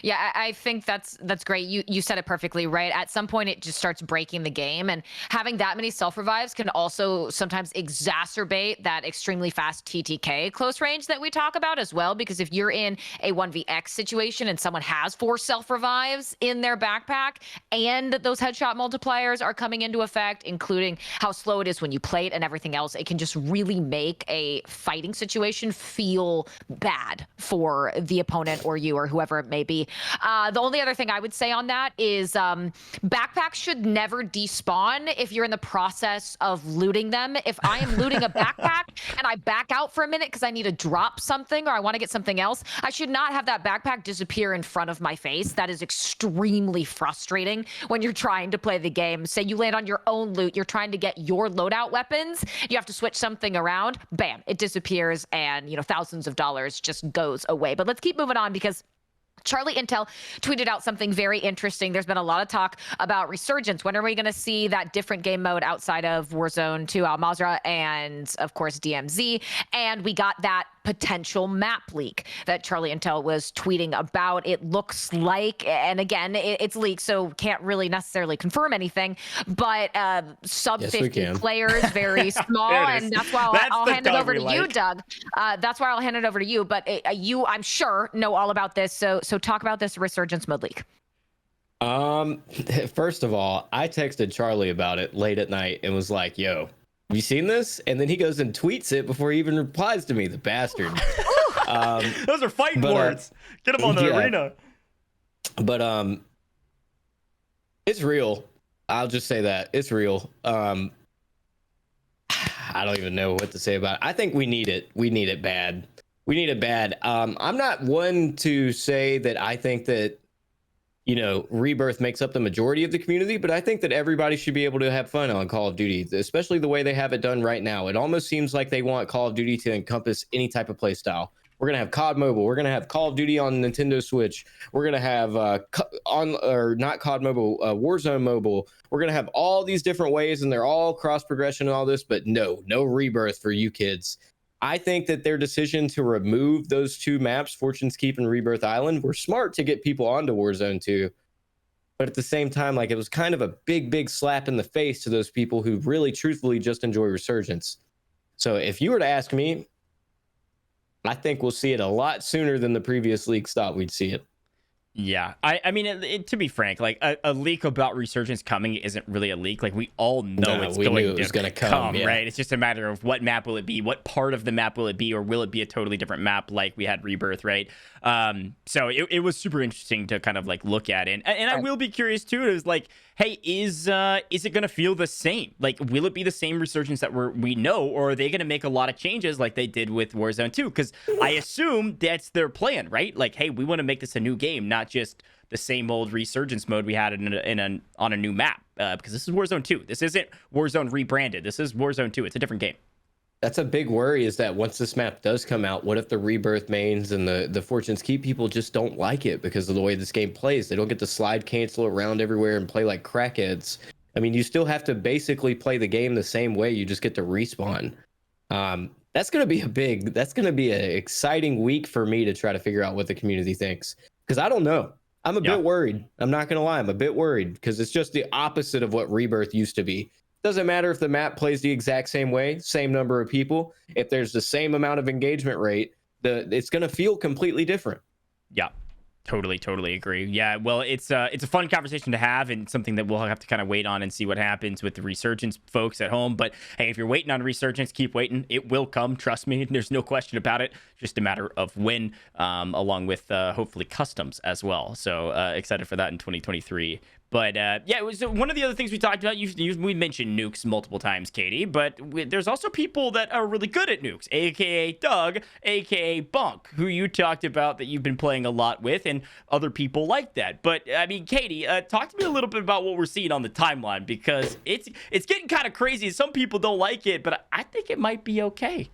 Yeah, I think that's great. You said it perfectly, right? At some point, it just starts breaking the game, and having that many self-revives can also sometimes exacerbate that extremely fast TTK close range that we talk about as well. Because if you're in a 1vx situation and someone has 4 self-revives in their backpack, and those headshot multipliers are coming into effect, including how slow it is when you play it and everything else, it can just really make a fighting situation feel bad for the opponent or you or whoever it may be. The only other thing I would say on that is backpacks should never despawn if you're in the process of looting them. If I am looting a backpack and I back out for a minute because I need to drop something or I want to get something else, I should not have that backpack disappear in front of my face. That is extremely frustrating when you're trying to play the game. Say you land on your own loot, you're trying to get your loadout weapons, you have to switch something around, bam, it disappears, and thousands of dollars just goes away. But let's keep moving on, because Charlie Intel tweeted out something very interesting. There's been a lot of talk about Resurgence. When are we going to see that different game mode outside of Warzone 2 Al Mazrah and, of course, DMZ? And we got that potential map leak that Charlie Intel was tweeting about. It looks like, and again, it's leaked, so can't really necessarily confirm anything, but sub 50 players, very small, and that's why I'll hand it over to you, Doug. That's why I'll hand it over to you, but you, I'm sure, know all about this, so talk about this Resurgence mode leak. First of all, I texted Charlie about it late at night and was like, yo, have you seen this? And then he goes and tweets it before he even replies to me, the bastard. Those are fighting words. Get him on the arena. But it's real. I'll just say that it's real. I don't even know what to say about it. I think we need it. We need it bad. We need it bad. I'm not one to say that I think that Rebirth makes up the majority of the community, but I think that everybody should be able to have fun on Call of Duty, especially the way they have it done right now. It almost seems like they want Call of Duty to encompass any type of play style. We're going to have COD Mobile. We're going to have Call of Duty on Nintendo Switch. We're going to have not COD Mobile, Warzone Mobile. We're going to have all these different ways, and they're all cross progression and all this, but no Rebirth for you kids. I think that their decision to remove those 2 maps, Fortune's Keep and Rebirth Island, were smart to get people onto Warzone 2. But at the same time, like, it was kind of a big slap in the face to those people who really truthfully just enjoy Resurgence. So if you were to ask me, I think we'll see it a lot sooner than the previous leaks thought we'd see it. Yeah, I mean, to be frank, like a leak about Resurgence coming isn't really a leak. Like, we all know it's going to come, yeah. Right? It's just a matter of what map will it be, what part of the map will it be, or will it be a totally different map like we had Rebirth, right? So it was super interesting to kind of like look at it, and I will be curious too. Is like, hey, is it going to feel the same? Like, will it be the same Resurgence that we know, or are they going to make a lot of changes like they did with Warzone 2? Because I assume that's their plan, right? Like, hey, we want to make this a new game, not just the same old Resurgence mode we had on a new map. Because this is Warzone 2. This isn't Warzone rebranded. This is Warzone 2. It's a different game. That's a big worry, is that once this map does come out, what if the Rebirth mains and the Fortune's Keep people just don't like it because of the way this game plays? They don't get to slide cancel around everywhere and play like crackheads. I mean, you still have to basically play the game the same way. You just get to respawn. That's going to be an exciting week for me to try to figure out what the community thinks. Because I don't know. I'm a bit worried. I'm not going to lie. I'm a bit worried because it's just the opposite of what Rebirth used to be. Doesn't matter if the map plays the exact same way, same number of people. If there's the same amount of engagement rate, it's going to feel completely different. Yeah. Totally agree. Yeah, well, it's a fun conversation to have, and something that we'll have to kind of wait on and see what happens with the Resurgence folks at home. But hey, if you're waiting on Resurgence, keep waiting. It will come. Trust me. There's no question about it. Just a matter of when, along with hopefully customs as well. So excited for that in 2023. But yeah, it was one of the other things we talked about. We mentioned nukes multiple times, Katie, but there's also people that are really good at nukes, aka Doug, aka Bunk, who you talked about that you've been playing a lot with, and other people like that. But I mean, Katie, talk to me a little bit about what we're seeing on the timeline, because it's getting kind of crazy. Some people don't like it, but I think it might be okay.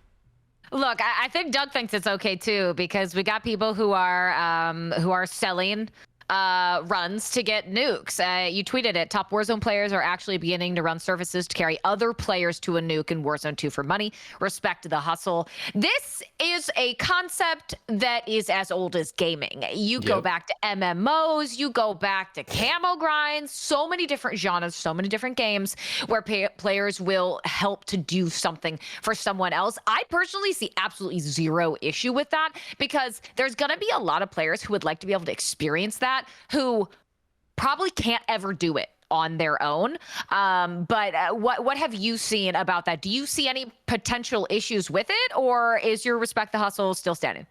Look, I think Doug thinks it's okay too, because we got people who are selling runs to get nukes. You tweeted it. Top Warzone players are actually beginning to run services to carry other players to a nuke in Warzone 2 for money. Respect to the hustle. This is a concept that is as old as gaming. You go back to MMOs, you go back to camo grinds, so many different genres, so many different games where players will help to do something for someone else. I personally see absolutely zero issue with that, because there's going to be a lot of players who would like to be able to experience that, who probably can't ever do it on their own. But what have you seen about that? Do you see any potential issues with it, or is your respect the hustle still standing?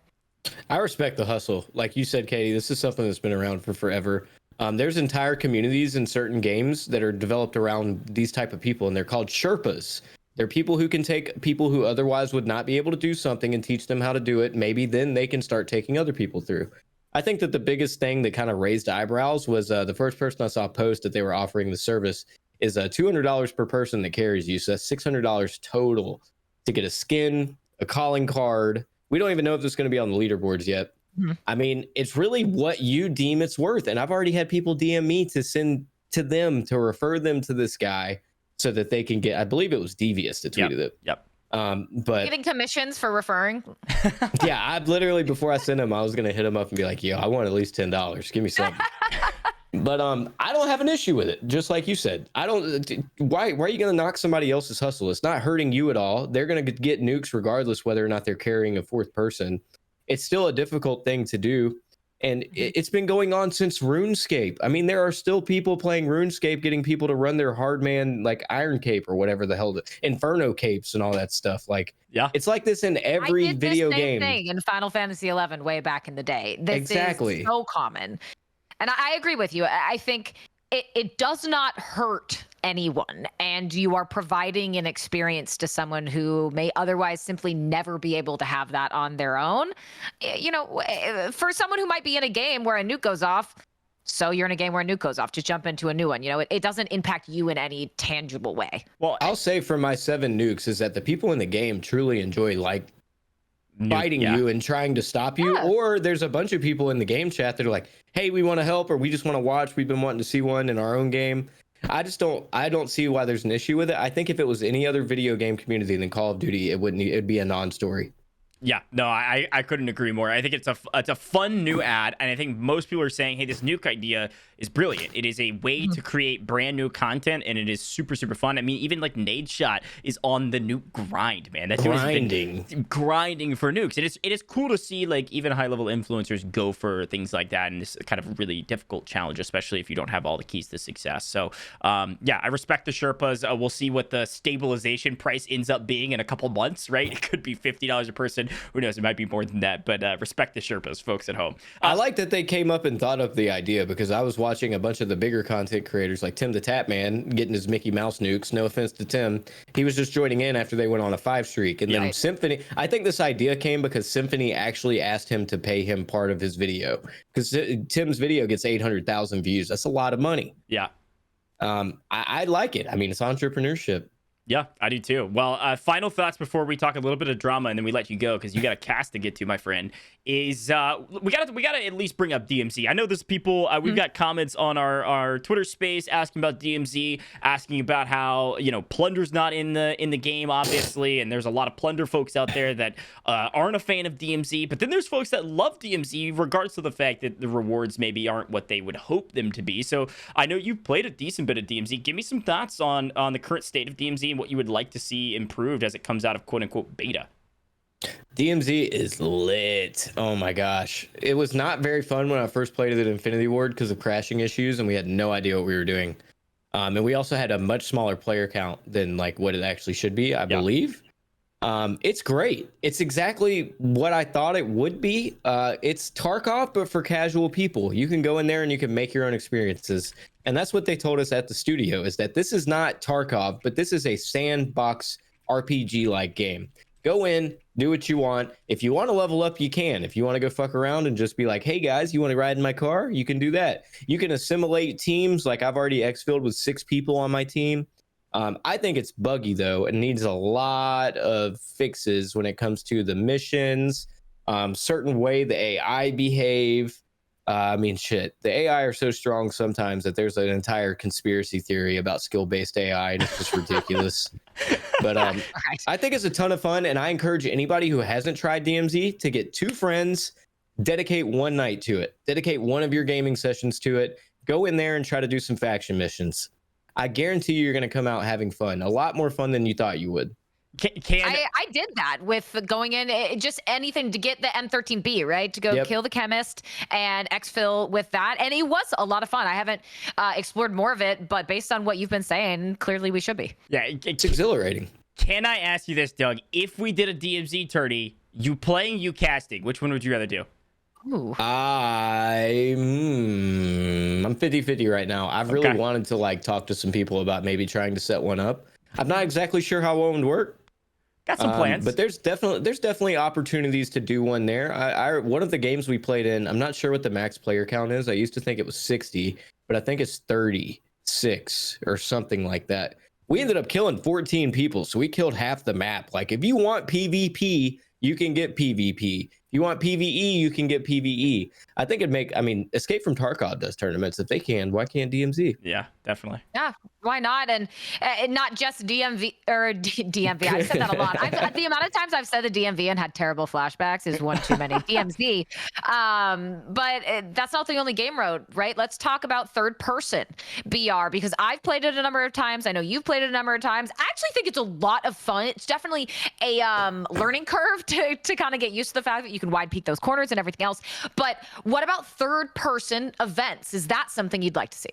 I respect the hustle. Like you said, Katie, this is something that's been around for forever. There's entire communities in certain games that are developed around these type of people, and they're called Sherpas. They're people who can take people who otherwise would not be able to do something and teach them how to do it. Maybe then they can start taking other people through. I think that the biggest thing that kind of raised eyebrows was the first person I saw post that they were offering the service is $200 per person that carries you. So that's $600 total to get a skin, a calling card. We don't even know if this is going to be on the leaderboards yet. Mm-hmm. I mean, it's really what you deem it's worth. And I've already had people DM me to send to them to refer them to this guy so that they can get, I believe it was Devious that tweeted it. Yep. But getting commissions for referring. Yeah, I literally, before I sent him, I was gonna hit him up and be like, yo, I want at least $10. Give me something. But I don't have an issue with it. Just like you said, I don't. Why are you gonna knock somebody else's hustle? It's not hurting you at all. They're gonna get nukes regardless whether or not they're carrying a fourth person. It's still a difficult thing to do. And it's been going on since RuneScape. I mean, there are still people playing RuneScape, getting people to run their hardman, like Iron Cape or whatever the hell, Inferno capes and all that stuff. Like, yeah, it's like this in every video game. Thing in Final Fantasy 11 way back in the day. This is so common. And I agree with you. I think it does not hurt anyone, and you are providing an experience to someone who may otherwise simply never be able to have that on their own. You know, for someone who might be in a game where a nuke goes off, so you're in a game where a nuke goes off, just jump into a new one. You know, it doesn't impact you in any tangible way. Well, I'll say for my 7 nukes is that the people in the game truly enjoy fighting you and trying to stop you. Or there's a bunch of people in the game chat that are like, hey, we want to help, or we just want to watch. We've been wanting to see one in our own game. I don't see why there's an issue with it. I think if it was any other video game community than Call of Duty, it'd be a non-story. Yeah, no, I couldn't agree more. I think it's a fun new ad, and I think most people are saying, hey, this nuke idea is brilliant. It is a way to create brand new content, and it is super, super fun. I mean, even like Nade Shot is on the nuke grind, man. That grinding for nukes. It is cool to see like even high level influencers go for things like that, and it's kind of really difficult challenge, especially if you don't have all the keys to success. So yeah, I respect the Sherpas. We'll see what the stabilization price ends up being in a couple months, right? It could be $50 a person. Who knows? It might be more than that, but respect the Sherpas, folks at home. I like that they came up and thought up the idea, because I was watching a bunch of the bigger content creators like Tim the Tap Man getting his Mickey Mouse nukes. No offense to Tim. He was just joining in after they went on a 5 streak. And then Symphony, I think this idea came because Symphony actually asked him to pay him part of his video, because Tim's video gets 800,000 views. That's a lot of money. Yeah. I like it. I mean, it's entrepreneurship. Yeah, I do too. Well, final thoughts before we talk a little bit of drama and then we let you go, because you got a cast to get to, my friend. Is we gotta at least bring up DMZ. I know there's people. We've got comments on our Twitter space asking about DMZ, asking about how Plunder's not in the game, obviously, and there's a lot of Plunder folks out there that aren't a fan of DMZ. But then there's folks that love DMZ, regardless of the fact that the rewards maybe aren't what they would hope them to be. So I know you've played a decent bit of DMZ. Give me some thoughts on the current state of DMZ and what you would like to see improved as it comes out of quote unquote beta. DMZ is lit. Oh my gosh. It was not very fun when I first played it at Infinity Ward because of crashing issues, and we had no idea what we were doing. And we also had a much smaller player count than like what it actually should be, I believe. It's great. It's exactly what I thought it would be. It's Tarkov, but for casual people. You can go in there and you can make your own experiences. And that's what they told us at the studio, is that this is not Tarkov, but this is a sandbox RPG-like game. Go in, do what you want. If you want to level up, you can. If you want to go fuck around and just be like, hey guys, you want to ride in my car? You can do that. You can assimilate teams. Like I've already exfilled with 6 people on my team. I think it's buggy though, and needs a lot of fixes when it comes to the missions, certain way the AI behave. I mean, shit, the AI are so strong sometimes that there's an entire conspiracy theory about skill-based AI, and it's just ridiculous. But I think it's a ton of fun, and I encourage anybody who hasn't tried DMZ to get 2 friends, dedicate one night to it, dedicate one of your gaming sessions to it, go in there and try to do some faction missions. I guarantee you're going to come out having fun, a lot more fun than you thought you would. I did that with going in, just anything to get the M13B, right? To go kill the chemist and exfil with that. And it was a lot of fun. I haven't explored more of it, but based on what you've been saying, clearly we should be. Yeah, it's exhilarating. Can I ask you this, Doug? If we did a DMZ tourney, you playing, you casting, which one would you rather do? Ooh. I'm 50-50 right now. I've really wanted to like talk to some people about maybe trying to set one up. I'm not exactly sure how one would work. Got some plans, but there's definitely opportunities to do one there. One of the games we played in, I'm not sure what the max player count is. I used to think it was 60, but I think it's 36 or something like that. We ended up killing 14 people, so we killed half the map. Like if you want PvP, you can get PvP. If you want PvE, you can get PvE. I think Escape from Tarkov does tournaments. If they can, why can't DMZ? Yeah, definitely. Yeah, why not? And not just DMV or DMV. I've said that a lot. The amount of times I've said the DMV and had terrible flashbacks is one too many. DMZ. But that's not the only game mode, right? Let's talk about third person BR, because I've played it a number of times. I know you've played it a number of times. I actually think it's a lot of fun. It's definitely a learning curve to kind of get used to the fact that you can wide peek those corners and everything else. But what about third person events? Is that something you'd like to see?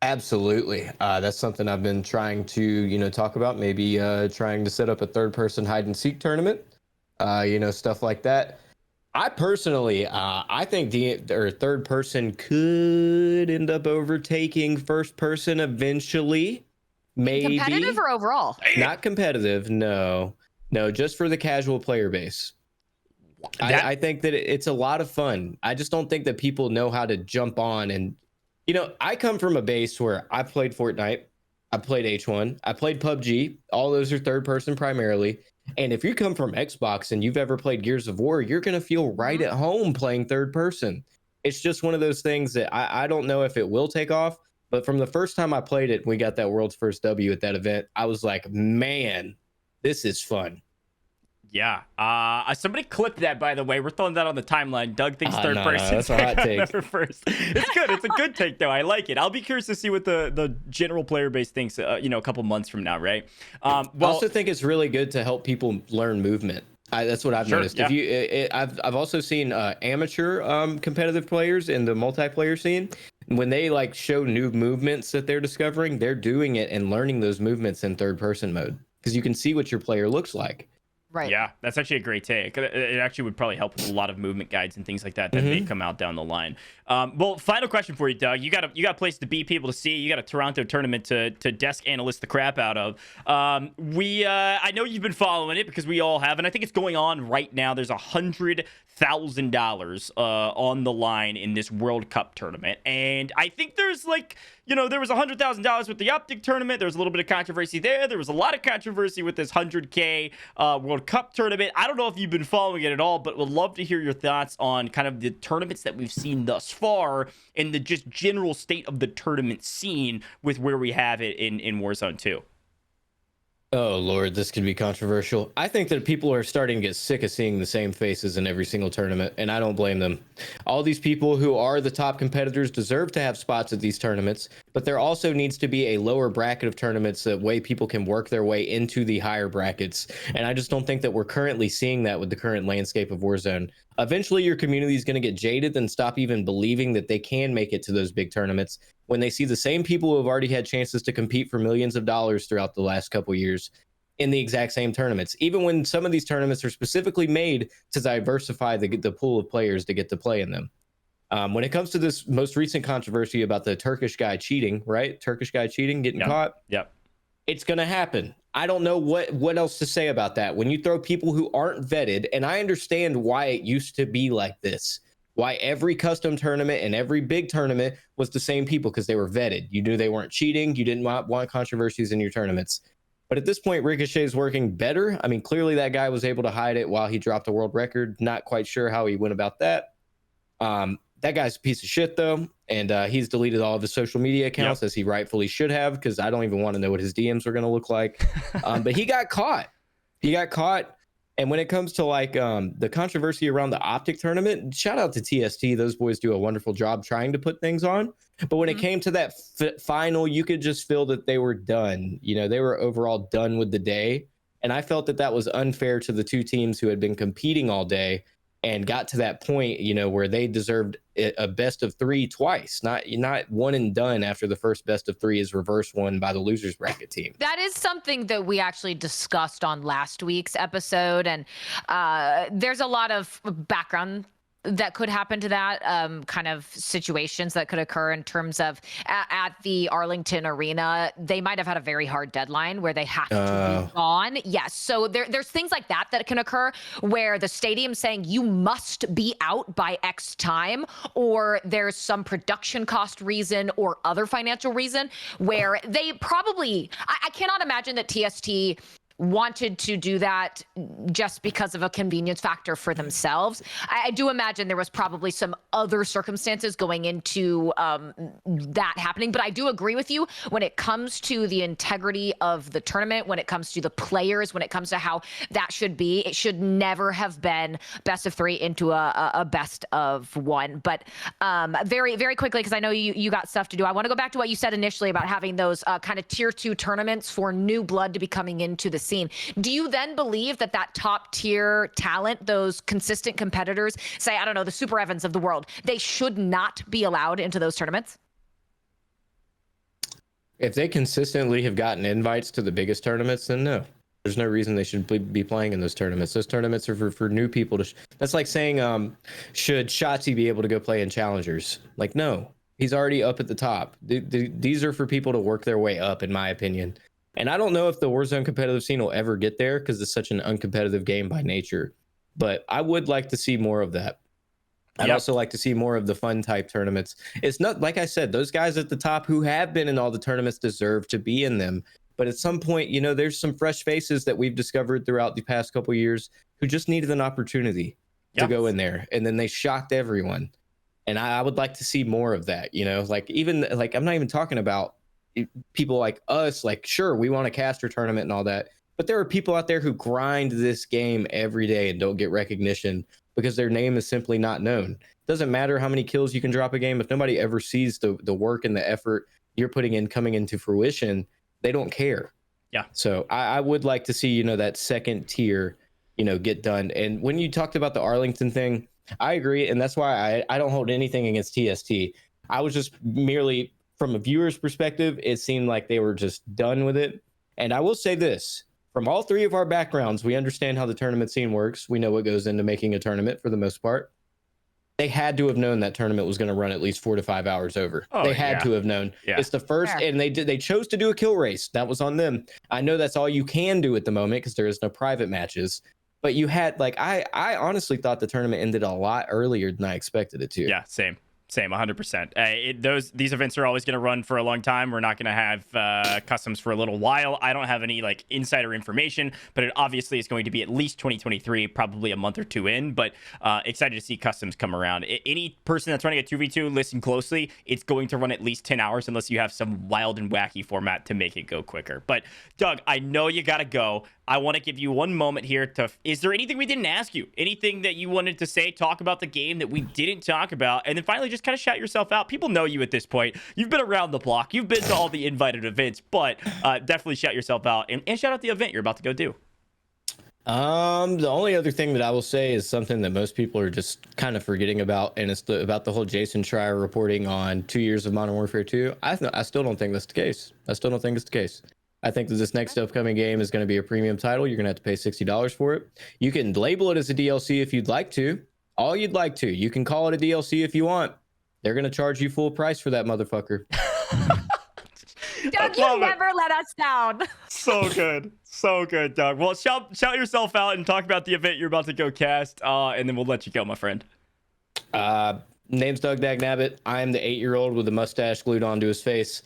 Absolutely. That's something I've been trying to, talk about. Maybe trying to set up a third person hide and seek tournament, stuff like that. I personally, I think third person could end up overtaking first person eventually. Maybe. Competitive or overall? Not competitive. No, just for the casual player base. I think that it's a lot of fun. I just don't think that people know how to jump on. And, I come from a base where I played Fortnite, I played H1, I played PUBG. All those are third person primarily. And if you come from Xbox and you've ever played Gears of War, you're going to feel right at home playing third person. It's just one of those things that I don't know if it will take off. But from the first time I played it, we got that world's first W at that event. I was like, man, this is fun. Yeah. Somebody clipped that, by the way. We're throwing that on the timeline. Doug thinks third person. That's a hot take. First. It's good. It's a good take, though. I like it. I'll be curious to see what the general player base thinks, a couple months from now, right? I also think it's really good to help people learn movement. That's what I've noticed. Yeah. I've also seen amateur competitive players in the multiplayer scene. When they like show new movements that they're discovering, they're doing it and learning those movements in third person mode, because you can see what your player looks like. Right. Yeah, that's actually a great take. It actually would probably help with a lot of movement guides and things like that may come out down the line. Well, final question for you, Doug. You got a place to be, people to see. You got a Toronto tournament to desk analyst the crap out of. I know you've been following it because we all have, and I think it's going on right now. There's $100,000 on the line in this World Cup tournament, and I think there's there was $100,000 with the Optic tournament. There was a little bit of controversy there. There was a lot of controversy with this 100K World Cup tournament. I don't know if you've been following it at all, but would love to hear your thoughts on kind of the tournaments that we've seen thus far and the just general state of the tournament scene with where we have it in Warzone 2. Oh, Lord, this could be controversial. I think that people are starting to get sick of seeing the same faces in every single tournament, and I don't blame them. All these people who are the top competitors deserve to have spots at these tournaments, but there also needs to be a lower bracket of tournaments that way people can work their way into the higher brackets. And I just don't think that we're currently seeing that with the current landscape of Warzone. Eventually, your community is going to get jaded and stop even believing that they can make it to those big tournaments when they see the same people who have already had chances to compete for millions of dollars throughout the last couple years in the exact same tournaments, even when some of these tournaments are specifically made to diversify the pool of players to get to play in them. When it comes to this most recent controversy about the Turkish guy cheating, right? Turkish guy cheating, getting caught. Yep. It's going to happen. I don't know what else to say about that. When you throw people who aren't vetted, and I understand why it used to be like this, why every custom tournament and every big tournament was the same people because they were vetted. You knew they weren't cheating. You didn't want controversies in your tournaments. But at this point, Ricochet is working better. I mean, clearly that guy was able to hide it while he dropped a world record. Not quite sure how he went about that. That guy's a piece of shit, though, and he's deleted all of his social media accounts, as he rightfully should have, because I don't even want to know what his DMs are going to look like. But he got caught. And when it comes to like the controversy around the Optic tournament, shout out to TST. Those boys do a wonderful job trying to put things on. But when it came to that final, you could just feel that they were done. You know, they were overall done with the day. And I felt that that was unfair to the two teams who had been competing all day and got to that point, you know, where they deserved a best of three twice, not one and done after the first best of three is reverse won by the losers bracket team. That is something that we actually discussed on last week's episode. And there's a lot of background that could happen to that kind of situations that could occur in terms of at the Arlington Arena. They might have had a very hard deadline where they have to be gone. Yes. So there's things like that that can occur where the stadium's saying you must be out by X time, or there's some production cost reason or other financial reason where they probably, I cannot imagine that TST wanted to do that just because of a convenience factor for themselves. I do imagine there was probably some other circumstances going into that happening, but I do agree with you when it comes to the integrity of the tournament, when it comes to the players, when it comes to how that should be. It should never have been best of three into a best of one. But very, very quickly, because I know you got stuff to do, I want to go back to what you said initially about having those kind of tier 2 tournaments for new blood to be coming into the scene. Do you then believe that top tier talent, those consistent competitors, say, I don't know, the Super Evans of the world, they should not be allowed into those tournaments? If they consistently have gotten invites to the biggest tournaments, then no. There's no reason they should be playing in those tournaments. Those tournaments are for new people to. That's like saying, should Shotzi be able to go play in challengers? Like, no, he's already up at the top. These are for people to work their way up, in my opinion. And I don't know if the Warzone competitive scene will ever get there because it's such an uncompetitive game by nature. But I would like to see more of that. I'd also like to see more of the fun type tournaments. It's not, like I said, those guys at the top who have been in all the tournaments deserve to be in them. But at some point, you know, there's some fresh faces that we've discovered throughout the past couple of years who just needed an opportunity to go in there. And then they shocked everyone. And I would like to see more of that, you know, like even like I'm not even talking about people like us. Like, sure, we want a caster tournament and all that. But there are people out there who grind this game every day and don't get recognition because their name is simply not known. It doesn't matter how many kills you can drop a game. If nobody ever sees the work and the effort you're putting in coming into fruition, they don't care. Yeah. So I would like to see, you know, that second tier, you know, get done. And when you talked about the Arlington thing, I agree. And that's why I don't hold anything against TST. I was just merely, from a viewer's perspective, it seemed like they were just done with it. And I will say this, from all three of our backgrounds, we understand how the tournament scene works. We know what goes into making a tournament for the most part. They had to have known that tournament was going to run at least 4 to 5 hours over. They had to have known. It's the first, and they chose to do a kill race. That was on them. I know that's all you can do at the moment because there is no private matches. But you had, like, I honestly thought the tournament ended a lot earlier than I expected it to. Yeah, same. 100%. These events are always going to run for a long time. We're not going to have customs for a little while. I don't have any like insider information, but it obviously is going to be at least 2023, probably a month or two in. But excited to see customs come around. Any person that's running a 2v2, listen closely. It's going to run at least 10 hours unless you have some wild and wacky format to make it go quicker. But Doug, I know you got to go. I want to give you one moment here to, is there anything we didn't ask you? Anything that you wanted to say, talk about the game that we didn't talk about? And then finally, just kind of shout yourself out. People know you at this point. You've been around the block. You've been to all the invited events, but definitely shout yourself out and shout out the event you're about to go do. The only other thing that I will say is something that most people are just kind of forgetting about, and it's about the whole Jason Schreier reporting on 2 years of Modern Warfare 2. I still don't think that's the case. I still don't think it's the case. I think that this next upcoming game is going to be a premium title. You're going to have to pay $60 for it. You can label it as a DLC if you'd like to. All you'd like to. You can call it a DLC if you want. They're going to charge you full price for that motherfucker. Doug, you never let us down. So good. So good, Doug. Well, shout yourself out and talk about the event you're about to go cast, and then we'll let you go, my friend. Name's Doug Dagnabbit. I'm the 8-year-old with a mustache glued onto his face.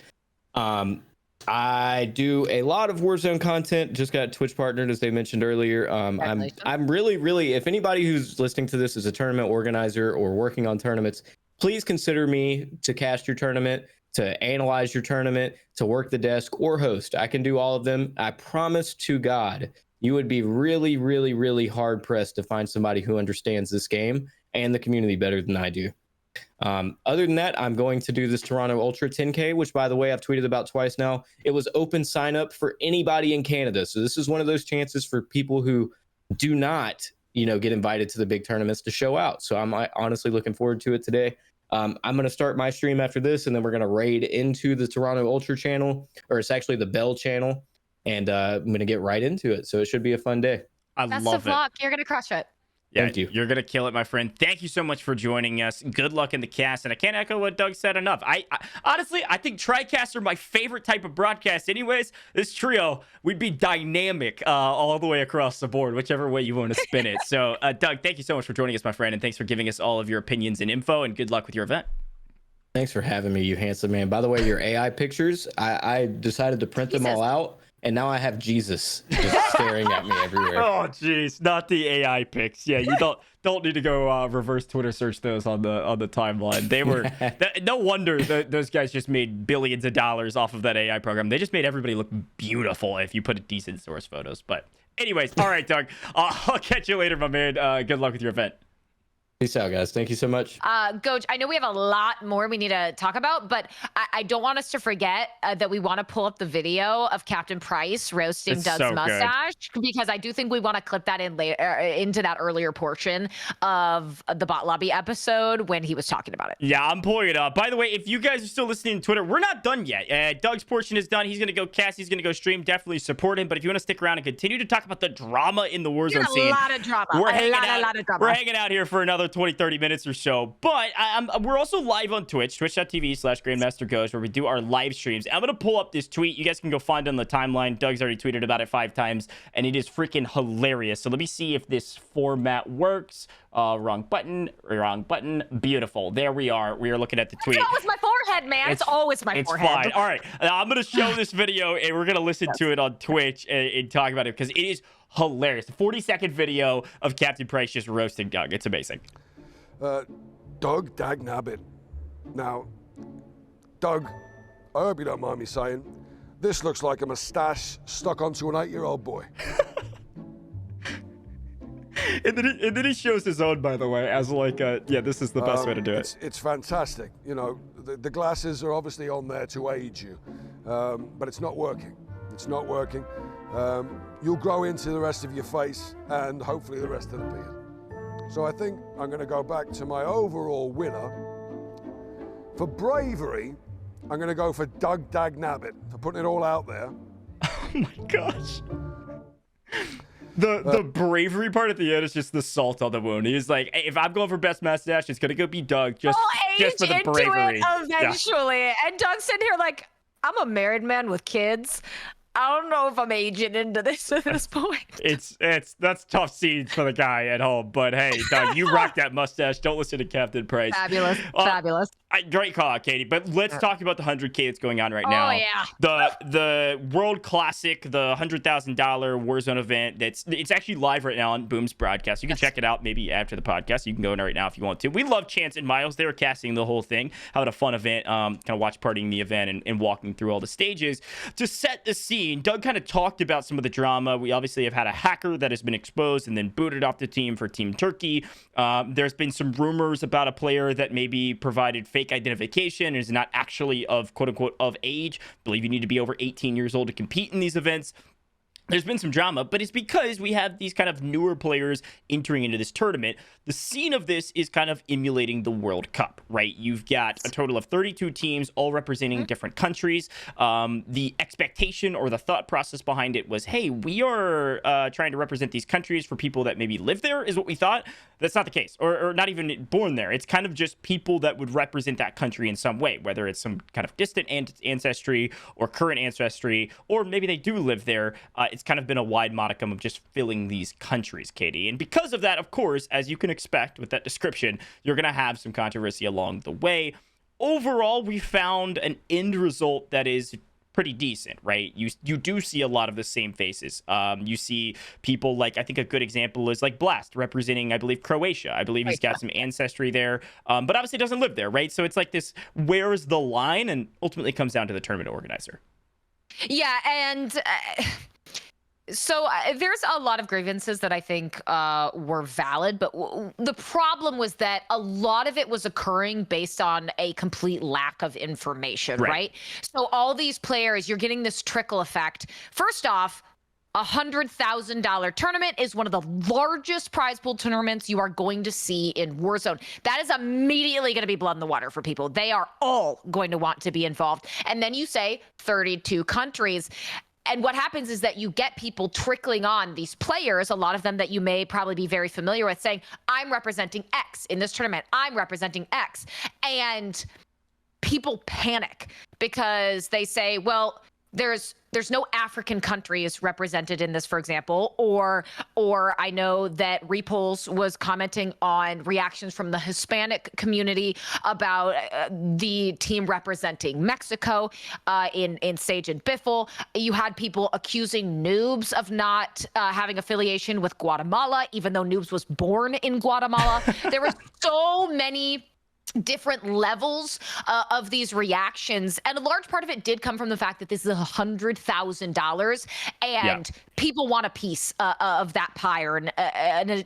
I do a lot of Warzone content. Just got Twitch partnered, as they mentioned earlier. I'm really, if anybody who's listening to this is a tournament organizer or working on tournaments, please consider me to cast your tournament, to analyze your tournament, to work the desk, or host. I can do all of them. I promise to God, you would be really, really, really hard pressed to find somebody who understands this game and the community better than I do. Other than that, I'm going to do this Toronto Ultra 10K, which, by the way, I've tweeted about twice now. It was open sign up for anybody in Canada. So this is one of those chances for people who do not, get invited to the big tournaments to show out. So I'm honestly looking forward to it today. I'm going to start my stream after this, and then we're going to raid into the Toronto Ultra channel, or it's actually the Bell channel, and I'm going to get right into it. So it should be a fun day. That's the vlog. You're going to crush it. Yeah, thank you. You're going to kill it, my friend. Thank you so much for joining us. Good luck in the cast. And I can't echo what Doug said enough. I honestly, I think TriCasts are my favorite type of broadcast anyways. This trio, we'd be dynamic all the way across the board, whichever way you want to spin it. So, Doug, thank you so much for joining us, my friend. And thanks for giving us all of your opinions and info. And good luck with your event. Thanks for having me, you handsome man. By the way, your AI pictures, I decided to print them all out. And now I have Jesus just staring at me everywhere. Oh, jeez, not the AI pics. Yeah, you don't need to go reverse Twitter search those on the timeline. They were no wonder those guys just made billions of dollars off of that AI program. They just made everybody look beautiful if you put a decent source photos. But anyways, all right, Doug, I'll catch you later, my man. Good luck with your event. Peace out, guys. Thank you so much. GOJJ, I know we have a lot more we need to talk about, but I don't want us to forget that we want to pull up the video of Captain Price roasting Doug's mustache, because I do think we want to clip that in later into that earlier portion of the bot lobby episode when he was talking about it. Yeah, I'm pulling it up. By the way, if you guys are still listening to Twitter, we're not done yet. Doug's portion is done. He's going to go cast. He's going to go stream. Definitely support him. But if you want to stick around and continue to talk about the drama in the Warzone scene, a lot of drama. We're hanging out here for another 20-30 minutes or so, but we're also live on Twitch, twitch.tv/GrandmasterGoJ, where we do our live streams. I'm gonna pull up this tweet. You guys can go find it on the timeline. Doug's already tweeted about it 5 times, and it is freaking hilarious. So let me see if this format works. Wrong button. Beautiful. There we are. We are looking at the tweet. It's always my forehead, man. It's always my forehead. It's fine. All right, I'm gonna show this video, and we're gonna listen to it on Twitch and talk about it, because it is hilarious. A 40-second video of Captain Price just roasting Doug. It's amazing. Doug Dagnabbit. Now, Doug, I hope you don't mind me saying, this looks like a mustache stuck onto an 8-year-old boy. and then he shows his own, by the way, as like, yeah, this is the best way to do it. It's fantastic. The glasses are obviously on there to aid you, but it's not working. It's not working. You'll grow into the rest of your face and hopefully the rest of the beard. So I think I'm going to go back to my overall winner. For bravery, I'm going to go for Doug Dagnabbit, for putting it all out there. Oh my gosh. The bravery part at the end is just the salt on the wound. He's like, hey, if I'm going for best mustache, it's going to go be Doug, just for the bravery. Eventually. Yeah. And Doug's sitting here like, I'm a married man with kids. I don't know if I'm aging into this at this point. That's tough scenes for the guy at home. But hey, Doug, you rock that mustache. Don't listen to Captain Price. Fabulous. Great call out, Katie. But let's talk about the 100K that's going on right now. Oh, yeah. The World Classic, the $100,000 Warzone event. It's actually live right now on Boom's broadcast. You can check it out maybe after the podcast. You can go in right now if you want to. We love Chance and Miles. They were casting the whole thing. Having a fun event, kind of watch partying the event and walking through all the stages. To set the scene, Doug kind of talked about some of the drama. We obviously have had a hacker that has been exposed and then booted off the team for Team Turkey. There's been some rumors about a player that maybe provided fake identification and is not actually of quote unquote of age. I believe you need to be over 18 years old to compete in these events. There's been some drama, but it's because we have these kind of newer players entering into this tournament. The scene of this is kind of emulating the World Cup, right? You've got a total of 32 teams, all representing different countries. The expectation or the thought process behind it was, hey, we are trying to represent these countries for people that maybe live there, is what we thought. That's not the case, or not even born there. It's kind of just people that would represent that country in some way, whether it's some kind of distant ancestry or current ancestry, or maybe they do live there. It's kind of been a wide modicum of just filling these countries, Katie. And because of that, of course, as you can expect with that description, you're going to have some controversy along the way. Overall, we found an end result that is pretty decent, right? You do see a lot of the same faces. You see people like, I think a good example is like Blast representing, I believe, Croatia. I believe he's got some ancestry there, but obviously doesn't live there, right? So it's like this, where's the line? And ultimately comes down to the tournament organizer. Yeah, and so there's a lot of grievances that I think were valid, but the problem was that a lot of it was occurring based on a complete lack of information, right? So all these players, you're getting this trickle effect. First off, $100,000 tournament is one of the largest prize pool tournaments you are going to see in Warzone. That is immediately going to be blood in the water for people. They are all going to want to be involved. And then you say 32 countries. And what happens is that you get people trickling on these players, a lot of them that you may probably be very familiar with, saying, I'm representing X in this tournament. I'm representing X. And people panic because they say, well, there's no African countries represented in this, for example, or I know that Repulse was commenting on reactions from the Hispanic community about the team representing Mexico in Sage and Biffle. You had people accusing Noobs of not having affiliation with Guatemala, even though Noobs was born in Guatemala. There were so many different levels of these reactions, and a large part of it did come from the fact that this is $100,000 and people want a piece of that pie, or an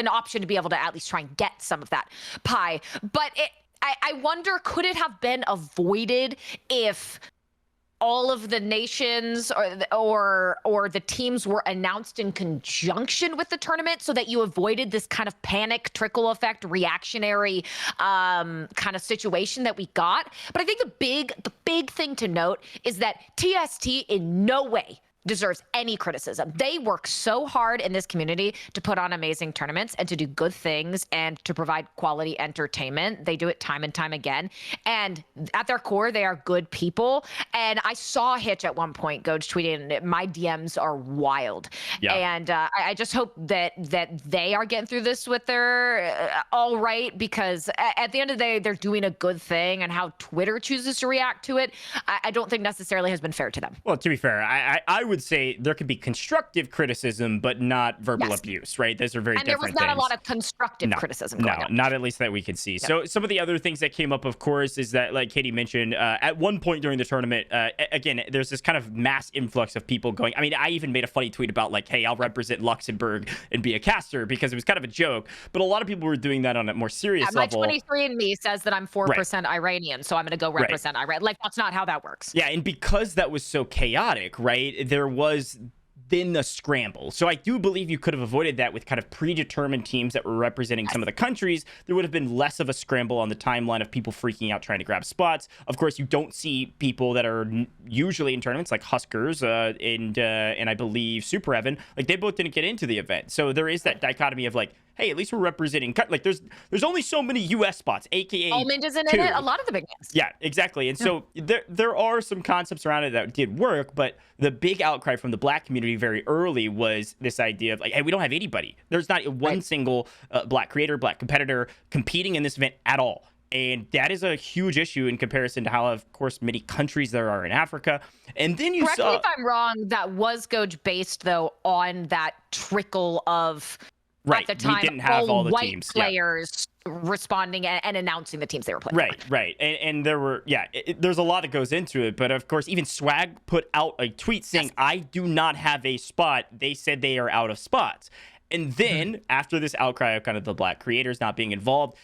option to be able to at least try and get some of that pie. But I wonder, could it have been avoided if all of the nations or the teams were announced in conjunction with the tournament, so that you avoided this kind of panic, trickle effect, reactionary kind of situation that we got? But I think the big thing to note is that TST in no way deserves any criticism. They work so hard in this community to put on amazing tournaments and to do good things and to provide quality entertainment. They do it time and time again. And at their core, they are good people. And I saw Hitch at one point, GOJJ tweeting, my DMs are wild. Yeah. And I just hope that they are getting through this with their all right, because at the end of the day, they're doing a good thing, and how Twitter chooses to react to it, I don't think necessarily has been fair to them. Well, to be fair, I would say there could be constructive criticism, but not verbal abuse, right? Those are very different things. And there was not a lot of constructive criticism going on. Not at least that we could see. So some of the other things that came up, of course, is that, like Katie mentioned, at one point during the tournament, again, there's this kind of mass influx of people going. I mean, I even made a funny tweet about, like, hey, I'll represent Luxembourg and be a caster, because it was kind of a joke. But a lot of people were doing that on a more serious level. My 23andMe says that I'm 4% Iranian, so I'm going to go represent Iran. Like, that's not how that works. Yeah, and because that was so chaotic, right, there was then the scramble. So I do believe you could have avoided that with kind of predetermined teams that were representing some of the countries. There would have been less of a scramble on the timeline of people freaking out trying to grab spots. Of course, you don't see people that are usually in tournaments like Huskers and I believe Super Evan. Like, they both didn't get into the event. So there is that dichotomy of, like, hey, at least we're representing, like, there's only so many US spots, aka Almond isn't in it, a lot of the big names. Yeah, exactly. And so there are some concepts around it that did work, but the big outcry from the Black community very early was this idea of, like, hey, we don't have anybody. There's not one single Black creator, Black competitor competing in this event at all. And that is a huge issue in comparison to how, of course, many countries there are in Africa. And then you Correct saw... me if I'm wrong, that was GOJJ based, though, on that trickle of, right. at the time, we didn't have all the white teams. players responding and announcing the teams they were playing. Right. And there were, there's a lot that goes into it. But of course, even Swag put out a tweet saying, I do not have a spot. They said they are out of spots. And then after this outcry of kind of the black creators not being involved,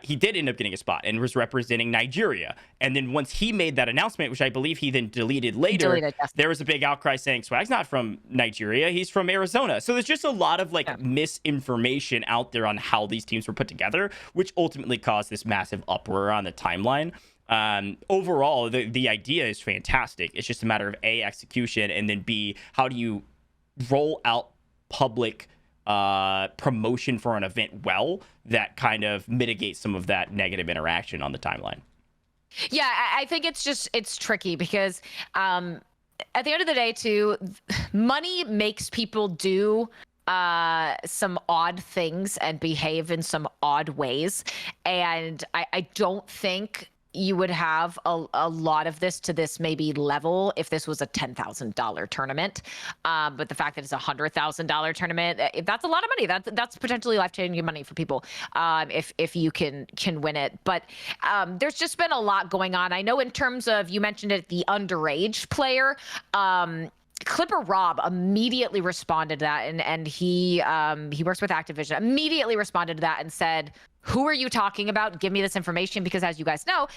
he did end up getting a spot and was representing Nigeria. And then once he made that announcement, which I believe he then deleted later, there was a big outcry saying Swag's not from Nigeria, he's from Arizona. So there's just a lot of misinformation out there on how these teams were put together, which ultimately caused this massive uproar on the timeline. Overall, the idea is fantastic. It's just a matter of A, execution, and then B, how do you roll out public promotion for an event that kind of mitigates some of that negative interaction on the timeline. Yeah, I think it's tricky because at the end of the day, too, money makes people do some odd things and behave in some odd ways. And I don't think you would have a lot of this to this maybe level if this was a $10,000 tournament. But the fact that it's a $100,000 tournament, if that's a lot of money. That's potentially life-changing money for people if you can win it. But there's just been a lot going on. I know in terms of, you mentioned it, the underage player. Clipper Rob immediately responded to that, and he works with Activision, immediately responded to that and said, who are you talking about? Give me this information, because as you guys know,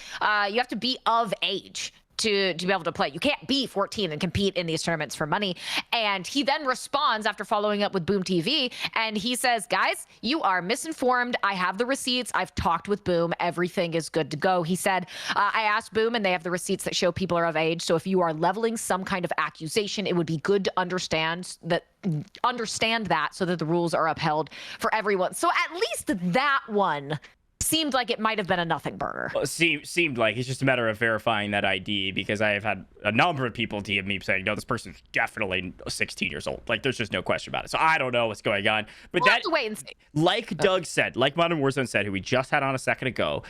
you have to be of age to be able to play. You can't be 14 and compete in these tournaments for money. And he then responds after following up with Boom TV, and he says, guys, you are misinformed. I have the receipts. I've talked with Boom. Everything is good to go. He said, I asked Boom, and they have the receipts that show people are of age. So if you are leveling some kind of accusation, it would be good to understand that so that the rules are upheld for everyone. So at least that one seemed like it might have been a nothing burger. Well, seemed like it's just a matter of verifying that ID, because I have had a number of people DM me saying, no, this person's definitely 16 years old. Like, there's just no question about it. So I don't know what's going on. But we'll have to wait and see. Like Doug said, like Modern Warzone said, who we just had on a second ago,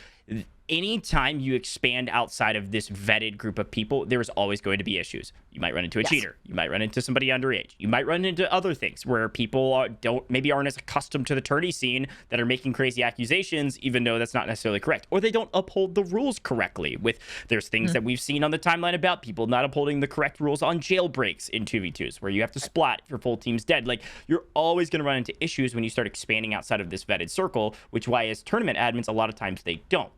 anytime you expand outside of this vetted group of people, there is always going to be issues. You might run into a cheater. You might run into somebody underage. You might run into other things where people aren't as accustomed to the tourney scene that are making crazy accusations, even though that's not necessarily correct, or they don't uphold the rules correctly. There's things that we've seen on the timeline about people not upholding the correct rules on jailbreaks in 2v2s, where you have to splat if your full team's dead. Like, you're always going to run into issues when you start expanding outside of this vetted circle, which why as tournament admins, a lot of times they don't.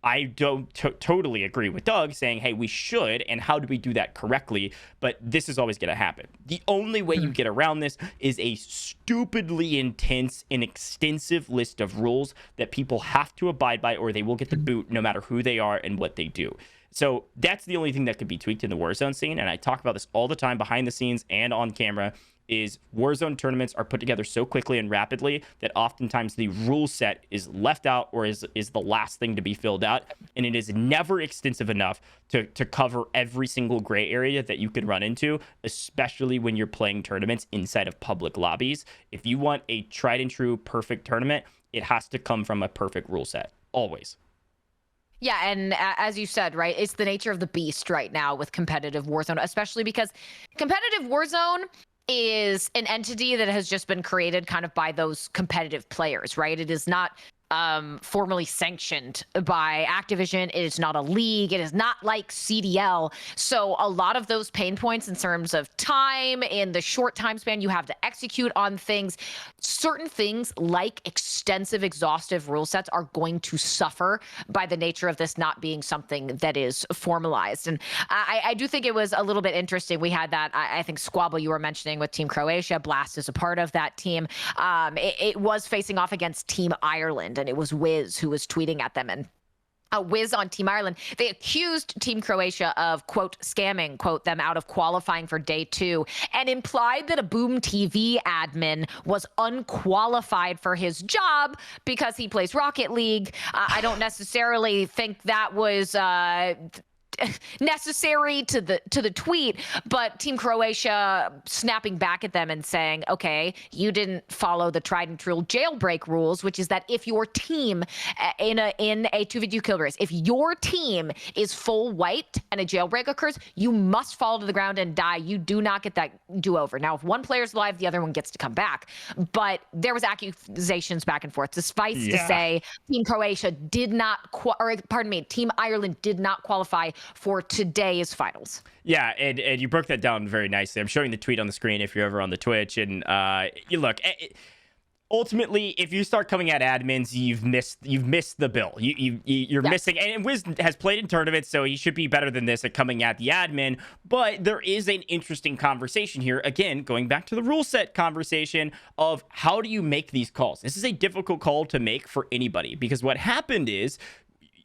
I don't totally agree with Doug saying, hey, we should, and how do we do that correctly? But this is always going to happen. The only way you get around this is a stupidly intense and extensive list of rules that people have to abide by, or they will get the boot no matter who they are and what they do. So that's the only thing that could be tweaked in the Warzone scene. And I talk about this all the time behind the scenes and on camera, is Warzone tournaments are put together so quickly and rapidly that oftentimes the rule set is left out or is the last thing to be filled out. And it is never extensive enough to cover every single gray area that you can run into, especially when you're playing tournaments inside of public lobbies. If you want a tried and true perfect tournament, it has to come from a perfect rule set, always. Yeah, and as you said, right, it's the nature of the beast right now with competitive Warzone, especially because competitive Warzone is an entity that has just been created kind of by those competitive players, right? It is not formally sanctioned by Activision. It is not a league. It is not like CDL. So a lot of those pain points in terms of time, in the short time span you have to execute on things, certain things like extensive, exhaustive rule sets are going to suffer by the nature of this not being something that is formalized. And I do think it was a little bit interesting. We had that, I think, squabble you were mentioning with Team Croatia. Blast is a part of that team. It was facing off against Team Ireland, and it was Wiz who was tweeting at them. And Wiz on Team Ireland, they accused Team Croatia of, quote, scamming, quote, them out of qualifying for day 2, and implied that a Boom TV admin was unqualified for his job because he plays Rocket League. I don't necessarily think that was necessary to the tweet, but Team Croatia snapping back at them and saying, okay, you didn't follow the tried and true jailbreak rules, which is that if your team in a 2v2 kill race, if your team is full white and a jailbreak occurs, you must fall to the ground and die. You do not get that do-over. Now, if one player's alive, the other one gets to come back. But there was accusations back and forth. Suffice to say, Team Croatia did not, Team Ireland did not qualify for today's finals. Yeah, and you broke that down very nicely. I'm showing the tweet on the screen if you're ever on the Twitch, and you look. Ultimately, if you start coming at admins, you've missed the bill. You're missing. And Wiz has played in tournaments, so he should be better than this at coming at the admin. But there is an interesting conversation here. Again, going back to the rule set conversation of how do you make these calls? This is a difficult call to make for anybody, because what happened is,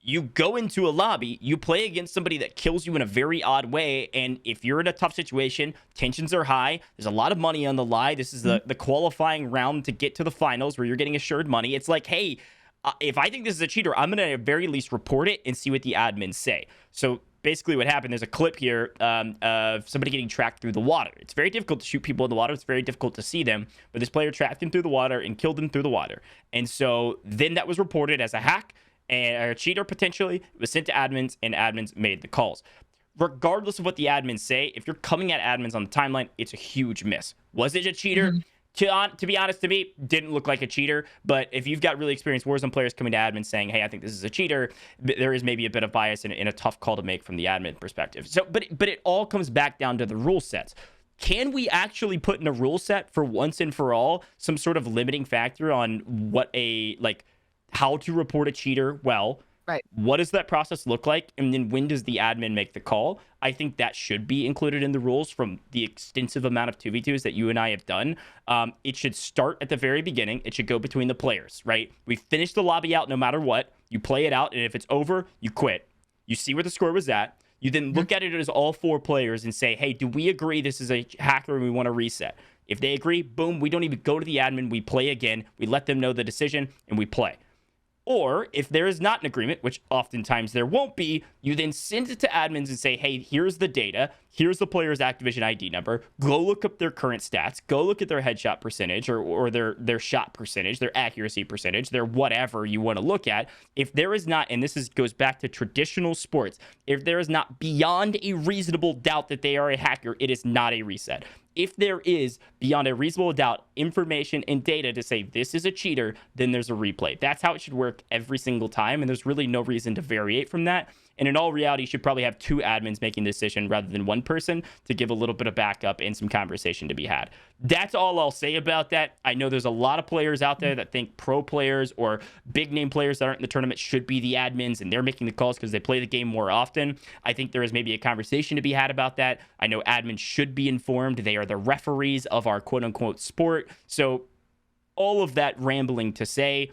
you go into a lobby, you play against somebody that kills you in a very odd way, and if you're in a tough situation, tensions are high, there's a lot of money on the line. This is the qualifying round to get to the finals where you're getting assured money. It's like, hey, if I think this is a cheater, I'm going to at very least report it and see what the admins say. So basically what happened, there's a clip here of somebody getting tracked through the water. It's very difficult to shoot people in the water. It's very difficult to see them, but this player tracked him through the water and killed him through the water. And so then that was reported as a hack, and a cheater potentially. It was sent to admins, and admins made the calls. Regardless of what the admins say, if you're coming at admins on the timeline, it's a huge miss. Was it a cheater? To be honest, to me, didn't look like a cheater. But if you've got really experienced Warzone players coming to admins saying, hey, I think this is a cheater, there is maybe a bit of bias in a tough call to make from the admin perspective. So, but it all comes back down to the rule sets. Can we actually put in a rule set for once and for all some sort of limiting factor on what how to report a cheater well? Right. What does that process look like? And then when does the admin make the call? I think that should be included in the rules from the extensive amount of 2v2s that you and I have done. It should start at the very beginning. It should go between the players, right? We finish the lobby out no matter what. You play it out, and if it's over, you quit. You see where the score was at. You then look at it as all four players and say, hey, do we agree this is a hacker and we want to reset? If they agree, boom, we don't even go to the admin. We play again. We let them know the decision, and we play. Or if there is not an agreement, which oftentimes there won't be, you then send it to admins and say, hey, here's the data. Here's the player's Activision ID number. Go look up their current stats. Go look at their headshot percentage or their shot percentage, their accuracy percentage, their whatever you want to look at. If there is not, and goes back to traditional sports, if there is not beyond a reasonable doubt that they are a hacker, it is not a reset. If there is, beyond a reasonable doubt, information and data to say this is a cheater, then there's a replay. That's how it should work every single time, and there's really no reason to variate from that. And in all reality, you should probably have two admins making the decision rather than one person to give a little bit of backup and some conversation to be had. That's all I'll say about that. I know there's a lot of players out there that think pro players or big name players that aren't in the tournament should be the admins, and they're making the calls because they play the game more often. I think there is maybe a conversation to be had about that. I know admins should be informed. They are the referees of our quote unquote sport. So all of that rambling to say,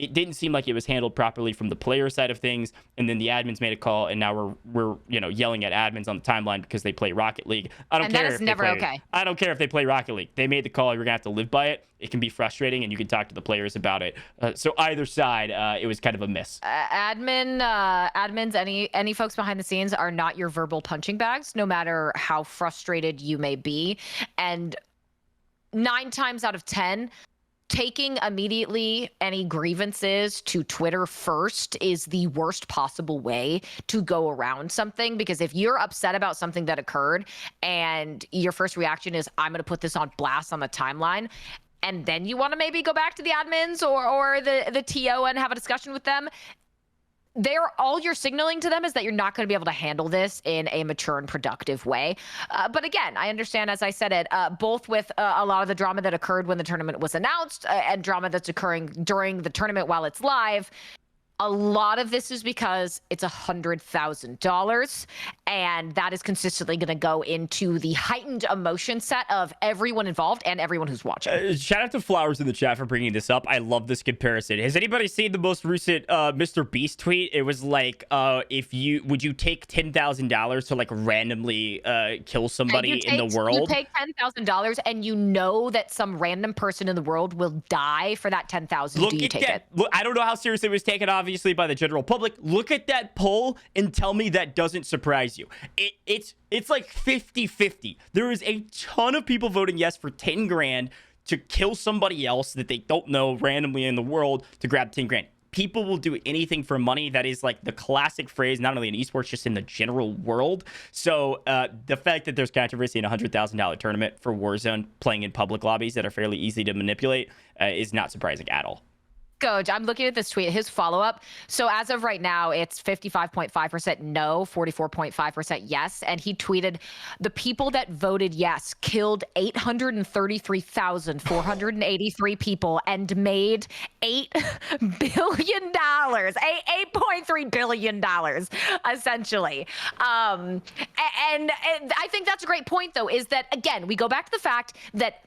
it didn't seem like it was handled properly from the player side of things, and then the admins made a call, and now we're yelling at admins on the timeline because they play Rocket League. I don't care. That is never okay. I don't care if they play Rocket League. They made the call. You're gonna have to live by it. It can be frustrating, and you can talk to the players about it. So either side, it was kind of a miss. Admins, any folks behind the scenes are not your verbal punching bags, no matter how frustrated you may be, and 9 times out of 10. Taking immediately any grievances to Twitter first is the worst possible way to go around something, because if you're upset about something that occurred and your first reaction is, I'm going to put this on blast on the timeline, and then you want to maybe go back to the admins or the TO and have a discussion with them, all you're signaling to them is that you're not going to be able to handle this in a mature and productive way. But again, I understand, as I said it, both with a lot of the drama that occurred when the tournament was announced and drama that's occurring during the tournament while it's live. A lot of this is because it's $100,000, and that is consistently going to go into the heightened emotion set of everyone involved and everyone who's watching. Shout out to Flowers in the chat for bringing this up. I love this comparison. Has anybody seen the most recent Mr. Beast tweet? It was like, would you take $10,000 to like randomly kill somebody in the world? You take $10,000 and you know that some random person in the world will die for that $10,000. Do you take it? Look, I don't know how seriously it was taken. obviously by the general public. Look at that poll and tell me that doesn't surprise you. It's like 50-50. There is a ton of people voting yes for 10 grand to kill somebody else that they don't know randomly in the world to grab 10 grand. People will do anything for money. That is like the classic phrase, not only in esports, just in the general world. So the fact that there's controversy in a $100,000 tournament for Warzone playing in public lobbies that are fairly easy to manipulate is not surprising at all. GOJJ, I'm looking at this tweet, his follow-up. So as of right now, it's 55.5% no, 44.5% yes. And he tweeted, the people that voted yes killed 833,483 people and made $8 billion, $8.3 billion, essentially. And I think that's a great point, though, is that, again, we go back to the fact that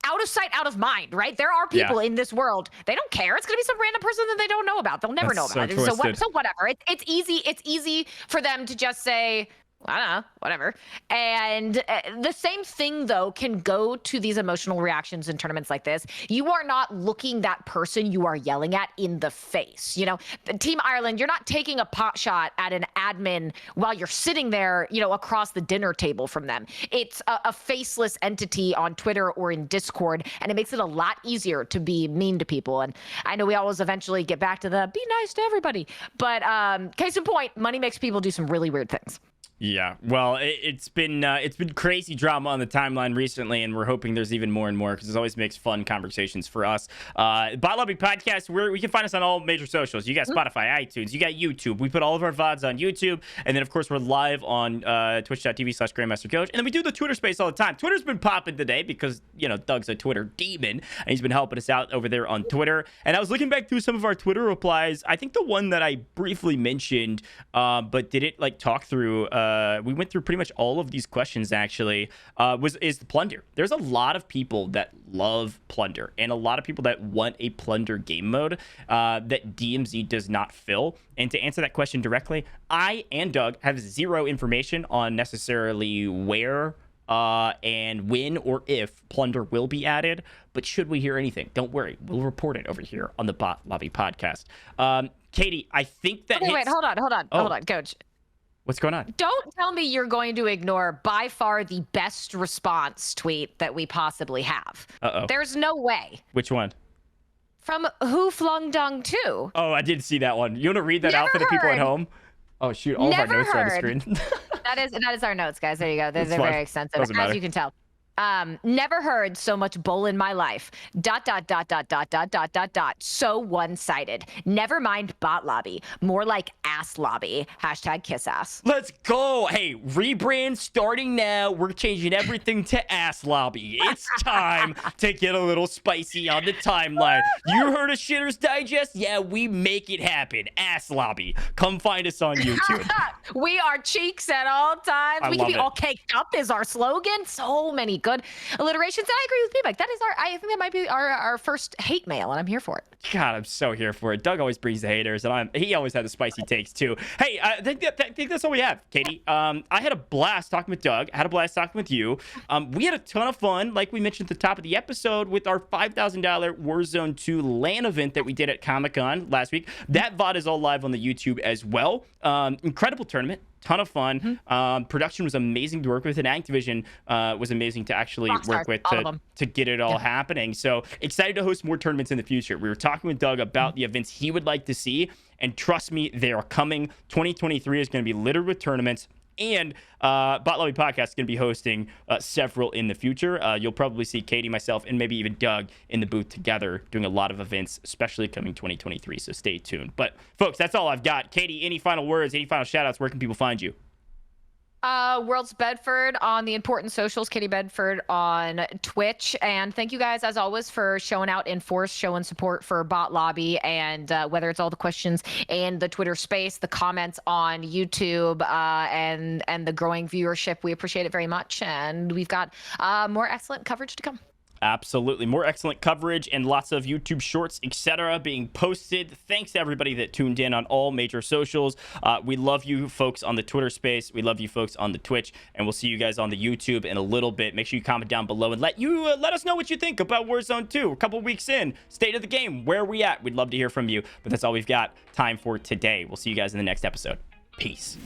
out of sight, out of mind, right? There are people in this world. They don't care. It's going to be some random person that they don't know about. They'll never know about it. So whatever. It's easy. It's easy for them to just say, I don't know, whatever. And the same thing, though, can go to these emotional reactions in tournaments like this. You are not looking that person you are yelling at in the face. You know, Team Ireland, you're not taking a pot shot at an admin while you're sitting there, you know, across the dinner table from them. It's a faceless entity on Twitter or in Discord, and it makes it a lot easier to be mean to people. And I know we always eventually get back to the be nice to everybody. But case in point, money makes people do some really weird things. Yeah, well, it's been crazy drama on the timeline recently, and we're hoping there's even more and more because it always makes fun conversations for us. Bot Lobby Podcast, we can find us on all major socials. You got Spotify, iTunes, you got YouTube. We put all of our VODs on YouTube, and then of course we're live on twitch.tv/GrandmasterGOJJ, and then we do the Twitter space all the time. Twitter's been popping today because, you know, Doug's a Twitter demon, and he's been helping us out over there on Twitter. And I was looking back through some of our Twitter replies. I think the one that I briefly mentioned, but didn't like talk through. We went through pretty much all of these questions actually, is the plunder. There's a lot of people that love plunder and a lot of people that want a plunder game mode that DMZ does not fill. And to answer that question directly, I and Doug have zero information on necessarily where and when or if plunder will be added. But should we hear anything, don't worry, we'll report it over here on the Bot Lobby Podcast. Katie, I think that wait, hold on, GOJJ. What's going on? Don't tell me you're going to ignore by far the best response tweet that we possibly have. Uh-oh. There's no way. Which one? From Who Flung Dung 2. Oh, I did see that one. You want to read that out for the people at home? Oh, shoot. All of our notes are on the screen. That is our notes, guys. There you go. They're very extensive, as you can tell. Never heard so much bull in my life. ... So one-sided. Never mind bot lobby. More like ass lobby. #kissass. Let's go. Hey, rebrand starting now. We're changing everything to ass lobby. It's time to get a little spicy on the timeline. You heard of Shitter's Digest? Yeah, we make it happen. Ass lobby. Come find us on YouTube. We are cheeks at all times. We can be all caked up is our slogan. So many good alliterations. And I agree with P-Mike. I think that might be our first hate mail, and I'm here for it. God, I'm so here for it. Doug always brings the haters, and he always had the spicy takes too. Hey, I think that's all we have, Katie. I had a blast talking with Doug. I had a blast talking with you. We had a ton of fun, like we mentioned at the top of the episode, with our $5,000 Warzone 2 LAN event that we did at Comic-Con last week. That VOD is all live on the YouTube as well. Incredible tournament. Ton of fun. Production was amazing to work with, and Activision was amazing to actually work with to get it all happening. So excited to host more tournaments in the future. We were talking with Doug about the events he would like to see, and trust me, they are coming. 2023 is going to be littered with tournaments. And Bot Lobby Podcast is going to be hosting several in the future. You'll probably see Katie, myself, and maybe even Doug in the booth together doing a lot of events, especially coming 2023. So stay tuned. But folks, that's all I've got. Katie, any final words, any final shout outs? Where can people find you? World's Bedford on the important socials, Katie Bedford on Twitch. And thank you guys, as always, for showing out in force, showing support for Bot Lobby, and whether it's all the questions in the Twitter space, the comments on YouTube, and the growing viewership. We appreciate it very much. And we've got more excellent coverage to come. Absolutely. More excellent coverage and lots of YouTube shorts, etc. being posted. Thanks to everybody that tuned in on all major socials. We love you folks on the Twitter space. We love you folks on the Twitch, and we'll see you guys on the YouTube in a little bit. Make sure you comment down below and let us know what you think about Warzone 2. A couple weeks in, state of the game, where are we at? We'd love to hear from you, but that's all we've got time for today. We'll see you guys in the next episode. Peace.